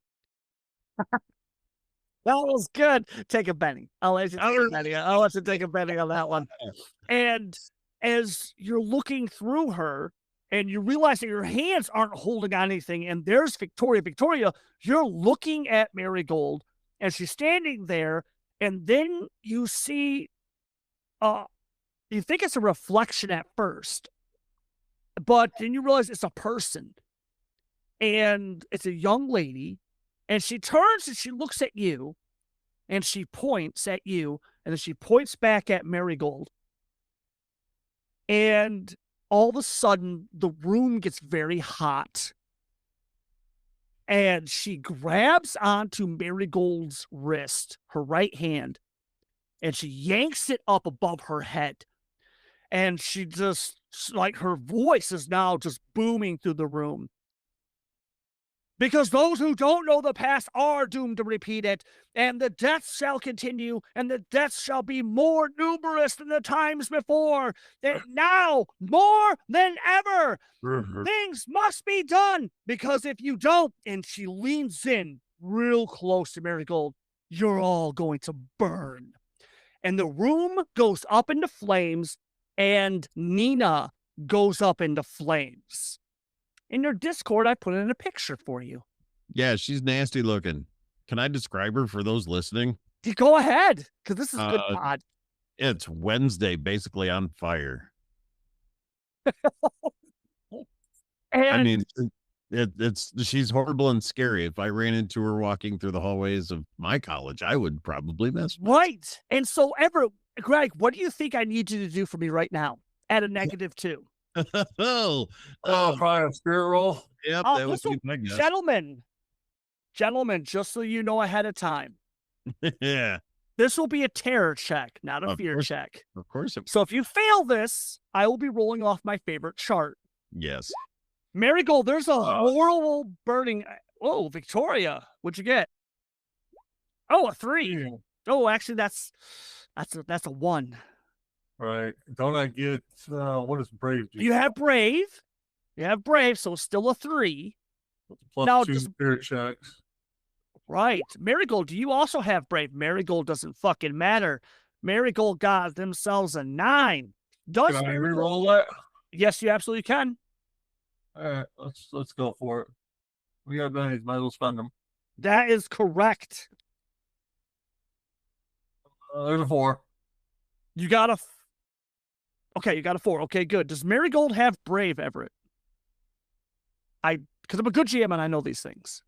That was good. Take a penny. I'll let you take a penny. I'll let you take a penny on that one. And as you're looking through her, and you realize that your hands aren't holding on anything, and there's Victoria. Victoria, you're looking at Marigold, and she's standing there, and then you see, you think it's a reflection at first, but then you realize it's a person, and it's a young lady, and she turns and she looks at you, and she points at you, and then she points back at Marigold, and all of a sudden the room gets very hot. And she grabs onto Marigold's wrist, her right hand, and she yanks it up above her head. And she just, like, her voice is now just booming through the room. Because those who don't know the past are doomed to repeat it, and the deaths shall continue, and the deaths shall be more numerous than the times before. And now, more than ever, things must be done, because if you don't, and she leans in real close to Marigold, you're all going to burn. And the room goes up into flames, and Nina goes up into flames. In your Discord, I put in a picture for you. Yeah, she's nasty looking. Can I describe her for those listening? Go ahead, because this is good pod. It's Wednesday, basically on fire. And I mean, She's horrible and scary. If I ran into her walking through the hallways of my college, I would probably mess with Right. And so, Greg, what do you think I need you to do for me right now at a -2? Oh, Probably a spirit roll. yep, Oh, that would this will, be my guess. gentlemen, just so you know ahead of time, Yeah, this will be a terror check, not a Of fear course. check. of course. So if you fail this, I will be rolling off my favorite chart. Yes. Marigold, there's a horrible burning. Oh, Victoria, what'd you get? Oh, a 3. Yeah. Oh, actually, that's a 1. Right. Don't I get what is brave do? You have brave. You have brave, so it's still a 3. Plus now 2 just- spirit checks. Right. Marigold, do you also have brave? Marigold doesn't fucking matter. Marigold got themselves a 9. Does Can I Marigold- re-roll that? Yes, you absolutely can. All right, let's go for it. We got pennies, might as well spend them. That is correct. There's a 4. You got a. Okay, you got a 4. Okay, good. Does Marigold have brave, Everett? Because I'm a good GM and I know these things.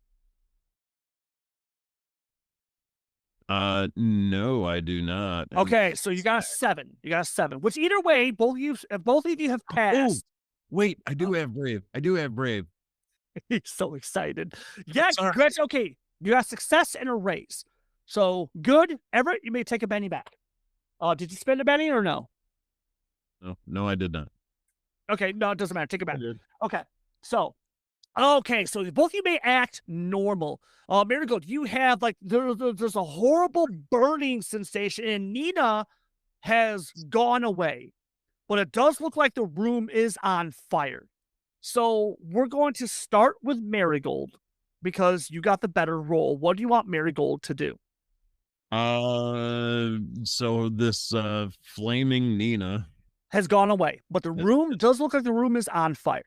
No, I do not. Okay, so you got a 7. You got a 7. Which either way, both of you have passed. Wait, I do have brave. I do have brave. He's so excited. Yeah, Sorry. congrats. Okay, you got success and a raise. So good, Everett. You may take a Benny back. Did you spend a Benny or no? No, I did not. Okay, no, it doesn't matter. Take it I back. did. Okay, so both of you may act normal. Marigold, you have like there's a horrible burning sensation, and Nina has gone away, but it does look like the room is on fire. So we're going to start with Marigold because you got the better roll. What do you want Marigold to do? So this flaming Nina. Has gone away, but the room does look like the room is on fire.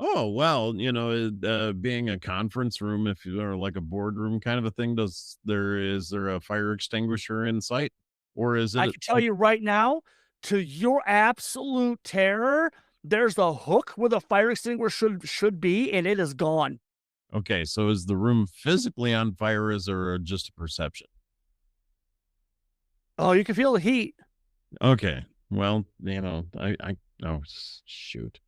Oh, well, being a conference room, if you are like a boardroom kind of a thing, is there a fire extinguisher in sight? Or is it I can tell you right now, to your absolute terror, there's a hook where the fire extinguisher should be, and it is gone. Okay, so is the room physically on fire, or is there just a perception? Oh, you can feel the heat. Okay. Well, oh shoot.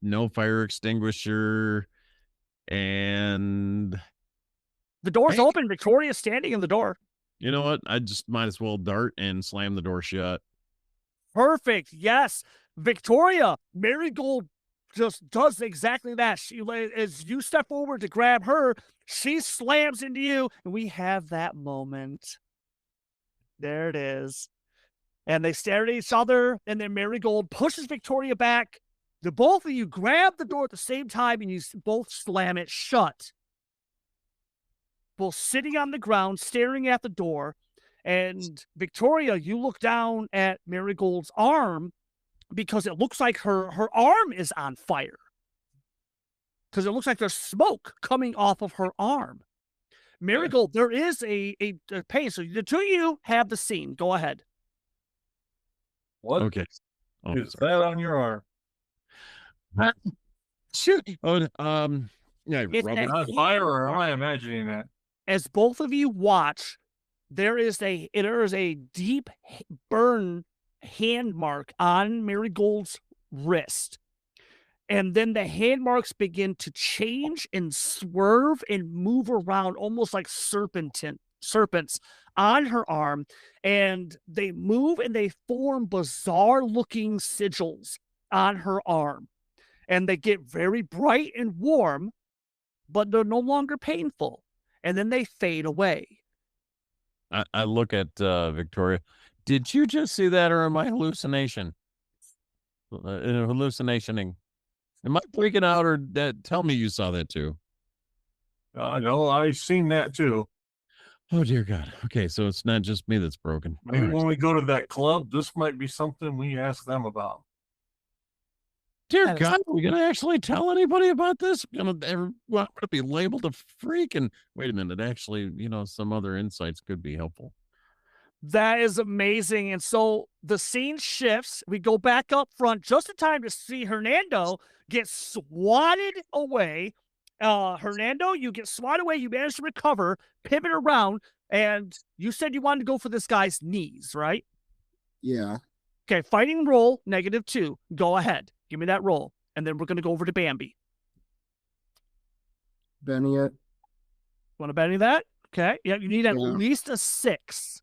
No fire extinguisher, and The door's Hey. open. Victoria's standing in the door. you know what? I just might as well dart and slam the door shut. Perfect. Yes. Victoria, Marigold just does exactly that. She, as you step forward to grab her, she slams into you, and we have that moment. There it is. And they stare at each other, and then Marigold pushes Victoria back. The both of you grab the door at the same time, and you both slam it shut. Both sitting on the ground, staring at the door. And Victoria, you look down at Marigold's arm because it looks like her arm is on fire. Because it looks like there's smoke coming off of her arm. Marigold, there is a pain. So the two of you have the scene. Go ahead. What Okay. Oh, is that on your arm? Shoot. yeah, It's rub that- it. Not fire, or am I imagining that? As both of you watch, there is a deep burn hand mark on Marigold's wrist. And then the hand marks begin to change and swerve and move around almost like serpents on her arm. And they move and they form bizarre looking sigils on her arm. And they get very bright and warm, but they're no longer painful. And then they fade away. I look at Victoria. Did you just see that, or am I hallucinating? Am I freaking out, or tell me you saw that too? No, I've seen that too. Oh dear God. Okay, so it's not just me that's broken. Maybe All right. when we go to that club, this might be something we ask them about. Dear That is- God, are we gonna actually tell anybody about this? We're gonna be labeled a freak. And wait a minute, actually, some other insights could be helpful. That is amazing. And so the scene shifts. We go back up front just in time to see Hernando get swatted away. Hernando, you get swatted away. You manage to recover, pivot around, and you said you wanted to go for this guy's knees, right? Yeah. Okay, fighting roll, -2. Go ahead. Give me that roll. And then we're going to go over to Bambi. Benny it. Want to bet any that? Okay. Yeah, you need at Yeah. least a 6.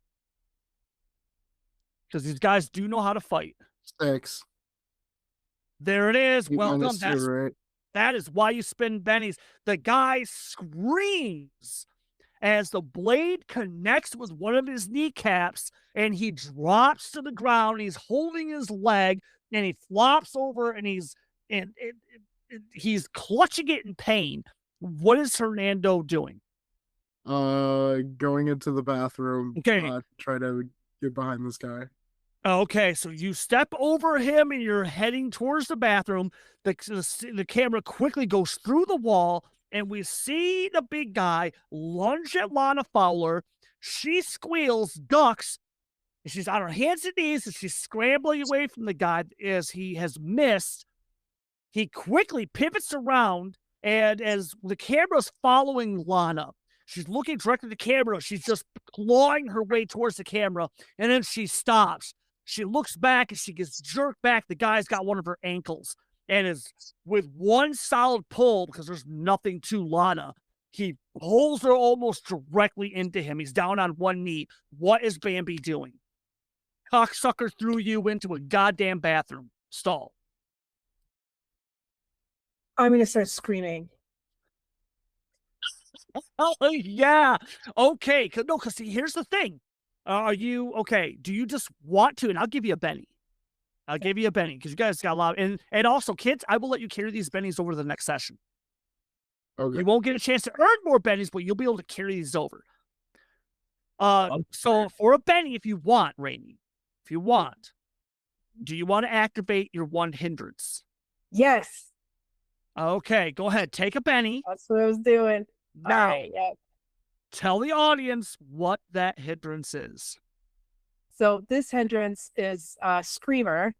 Because these guys do know how to fight. 6. There it is. You Welcome. minus 2, right? That is why you spin bennies. The guy screams as the blade connects with one of his kneecaps and he drops to the ground. He's holding his leg and he flops over and he's clutching it in pain. What is Hernando doing? Going into the bathroom. Okay. Try to get behind this guy. Okay, so you step over him and you're heading towards the bathroom. The camera quickly goes through the wall, and we see the big guy lunge at Lana Fowler. She squeals, ducks, and she's on her hands and knees, and she's scrambling away from the guy as he has missed. He quickly pivots around, and as the camera's following Lana, she's looking directly at the camera. She's just clawing her way towards the camera, and then she stops. She looks back and she gets jerked back. The guy's got one of her ankles and is with one solid pull because there's nothing to Lana. He pulls her almost directly into him. He's down on one knee. What is Bambi doing? Cocksucker threw you into a goddamn bathroom stall. I'm going to start screaming. Oh, yeah. Okay. Because see, here's the thing. Are you okay? Do you just want to? And I'll give you a Benny. I'll give you a Benny because you guys got a lot. And also, kids, I will let you carry these Bennies over to the next session. Okay. You won't get a chance to earn more Bennies, but you'll be able to carry these over. So for a Benny, if you want, Rainey, if you want, do you want to activate your one hindrance? Yes. Okay, go ahead. Take a Benny. That's what I was doing. Now, Right, yeah. tell the audience what that hindrance is. So this hindrance is Screamer.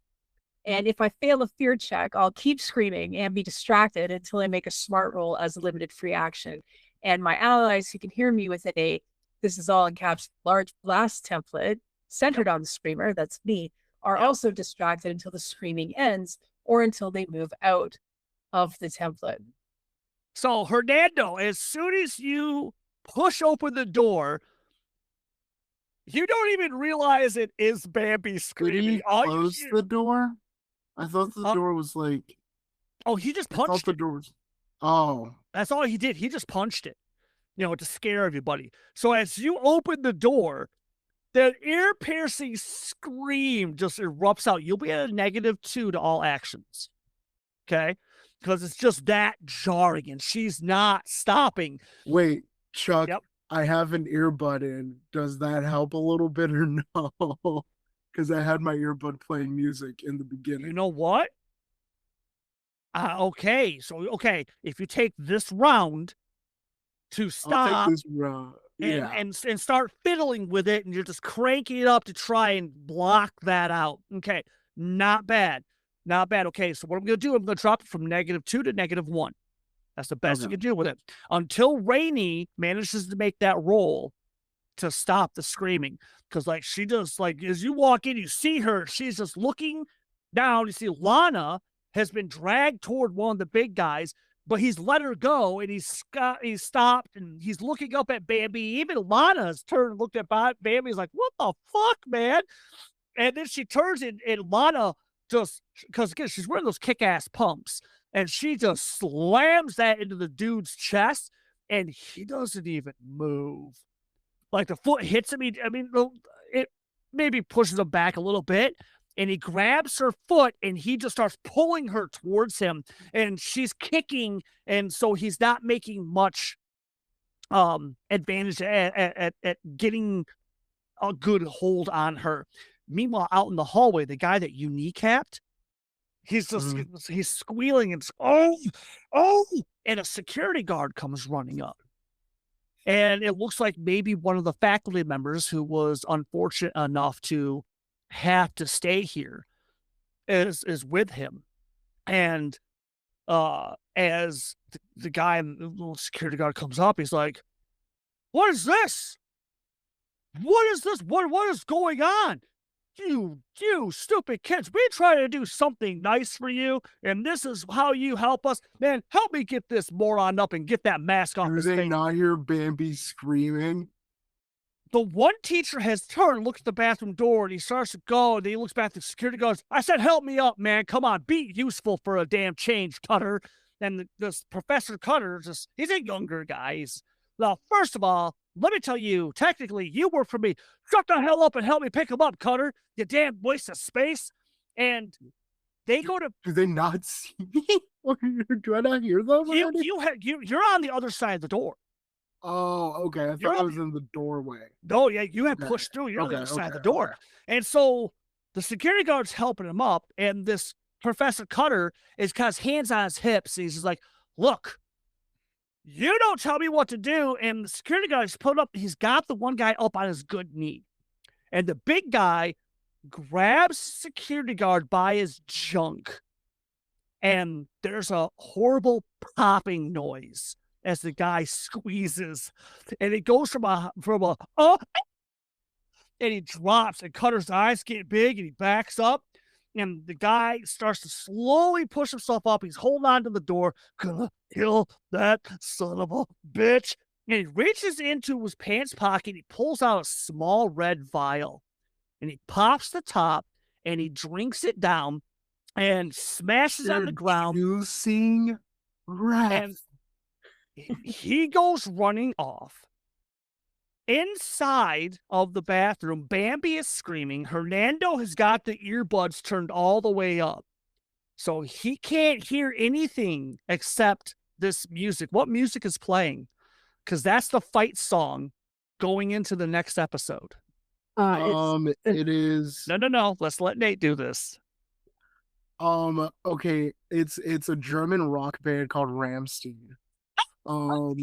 And if I fail a fear check, I'll keep screaming and be distracted until I make a smart roll as a limited free action. And my allies who can hear me with this is all in caps, large blast template centered on the Screamer, that's me, are also distracted until the screaming ends or until they move out of the template. So, Hernando, as soon as you push open the door, you don't even realize it is Bambi screaming. Did he close the door? I thought the door was like... Oh, he just I thought punched the it. door was... Oh. That's all he did. He just punched it, to scare everybody. So as you open the door, the ear-piercing scream just erupts out. You'll be at a -2 to all actions, okay? Because it's just that jarring, and she's not stopping. Wait, Chuck, Yep. I have an earbud in. Does that help a little bit or no? Because I had my earbud playing music in the beginning. You know what? Okay, if you take this round to stop I'll take this round. Yeah. and start fiddling with it, and you're just cranking it up to try and block that out. Okay, not bad. Not bad. Okay, so what I'm going to do, I'm going to drop it from -2 to -1. That's the best you can do with it. Until Rainey manages to make that roll to stop the screaming. Because, she just, as you walk in, you see her, she's just looking down. You see Lana has been dragged toward one of the big guys, but he's let her go, and he's stopped, and he's looking up at Bambi. Even Lana's turned and looked at Bambi. He's like, what the fuck, man? And then she turns, and Lana just, because again, she's wearing those kick-ass pumps, and she just slams that into the dude's chest, and he doesn't even move. Like, the foot hits him. It maybe pushes him back a little bit, and he grabs her foot, and he just starts pulling her towards him, and she's kicking, and so he's not making much advantage at getting a good hold on her. Meanwhile, out in the hallway, the guy that you kneecapped, he's just he's squealing and oh, and a security guard comes running up. And it looks like maybe one of the faculty members who was unfortunate enough to have to stay here is with him. And as the guy, the little security guard comes up, he's like, "What is this? What is this? What is going on? You stupid kids, we try to do something nice for you, and this is how you help us. Man, help me get this moron up and get that mask off Do his they face." not hear Bambi screaming? The one teacher has turned, looks at the bathroom door, and he starts to go, and he looks back at the security guards. "I said, help me up, man. Come on, be useful for a damn change, Cutter." And this Professor Cutter, he's a younger guy. Well, first of all, let me tell you, technically, you work for me. Shut the hell up and help me pick him up, Cutter. You damn waste of space. And they go to... Do they not see me? Do I not hear them? You're on the other side of the door. Oh, okay. I thought I was in the doorway. No, yeah, you had Okay. pushed through. You're on the Okay, other side of the okay, door. okay. And so the security guard's helping him up, and this Professor Cutter is got his hands on his hips. And he's just like, "Look, you don't tell me what to do." And the security guard's put up, he's got the one guy up on his good knee. And the big guy grabs security guard by his junk. And there's a horrible popping noise as the guy squeezes, and it goes from a and he drops, and Cutter's eyes get big, and he backs up, and the guy starts to slowly push himself up. He's holding on to the door. "Gonna kill that son of a bitch." And he reaches into his pants pocket. He pulls out a small red vial, and he pops the top, and he drinks it down and smashes on the ground. Juicing rats. And he goes running off. Inside of the bathroom, Bambi is screaming. Hernando has got the earbuds turned all the way up, so he can't hear anything except this music. What music is playing? Because that's the fight song going into the next episode. It is. No. Let's let Nate do this. Okay, it's a German rock band called Rammstein. Hold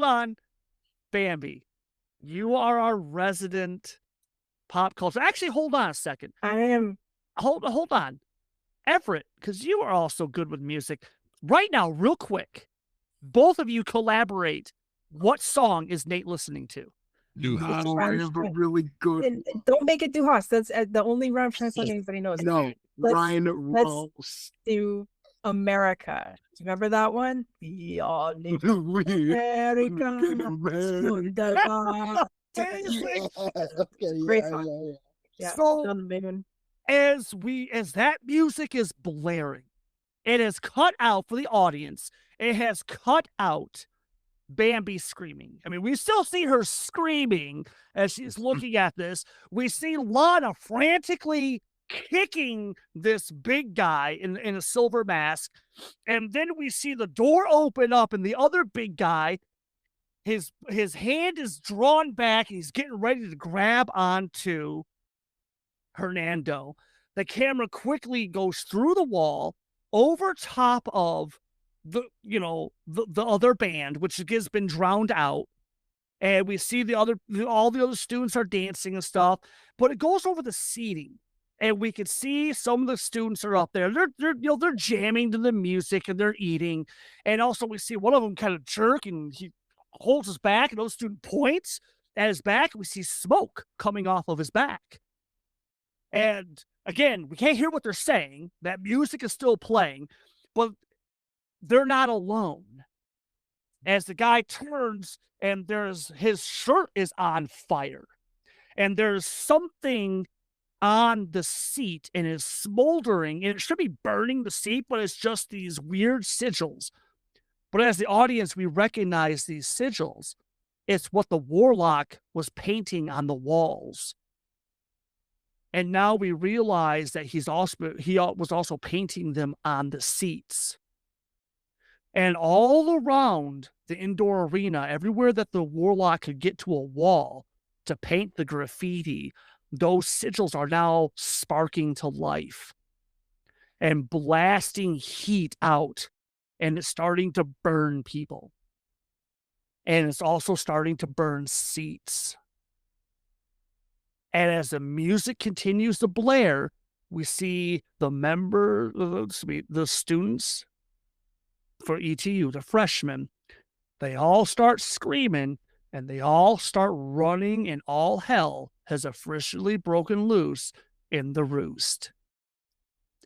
on. Bambi, you are our resident pop culture. Actually, hold on a second. I am. Hold on. Everett, because you are also good with music. Right now, real quick, both of you collaborate. What song is Nate listening to? I have a really good. And don't make it too hot. That's the only Rammstein song anybody knows. No, Ryan Rose. Do America. Do you remember that one? We all live America. Great song. Yeah, So, on the big one. as that music is blaring, it has cut out for the audience. It has cut out Bambi screaming. I mean, we still see her screaming as she's looking at this. We see Lana frantically kicking this big guy in a silver mask. And then we see the door open up, and the other big guy, his hand is drawn back. He's getting ready to grab onto Hernando. The camera quickly goes through the wall over top of the other band, which has been drowned out, and we see all the other students are dancing and stuff, but it goes over the seating, and we can see some of the students are up there. They're jamming to the music, and they're eating, and also we see one of them kind of jerk, and he holds his back, and those student points at his back, and we see smoke coming off of his back. And again, we can't hear what they're saying. That music is still playing, but they're not alone. As the guy turns, and his shirt is on fire, and there's something on the seat, and is smoldering, and it should be burning the seat, but it's just these weird sigils. But as the audience, we recognize these sigils. It's what the warlock was painting on the walls. And now we realize that he was also painting them on the seats. And all around the indoor arena, everywhere that the warlock could get to a wall to paint the graffiti, those sigils are now sparking to life and blasting heat out. and it's starting to burn people. And it's also starting to burn seats. And as the music continues to blare, we see the students for ETU, the freshmen, they all start screaming and they all start running, and all hell has officially broken loose in the roost.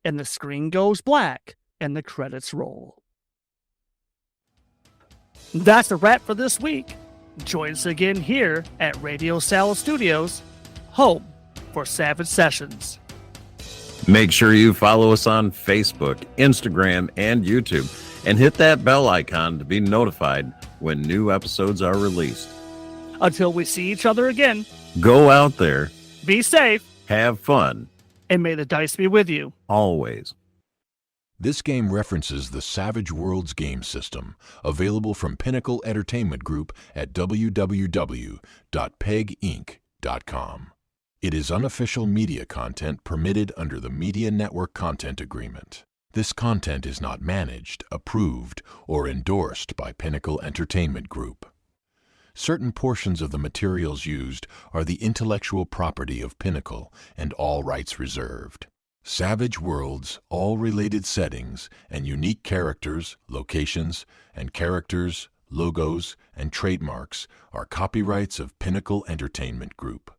And the screen goes black and the credits roll. That's a wrap for this week. Join us again here at Radio Salad Studios, home for Savage Sessions. Make sure you follow us on Facebook, Instagram, and YouTube, and hit that bell icon to be notified when new episodes are released. Until we see each other again, Go out there, be safe, have fun, and may the dice be with you. always. This game references the Savage Worlds game system, available from Pinnacle Entertainment Group at www.peginc.com. It is unofficial media content permitted under the Media Network Content Agreement. This content is not managed, approved, or endorsed by Pinnacle Entertainment Group. Certain portions of the materials used are the intellectual property of Pinnacle and all rights reserved. Savage Worlds, all related settings, and unique characters, locations, and characters, logos, and trademarks are copyrights of Pinnacle Entertainment Group.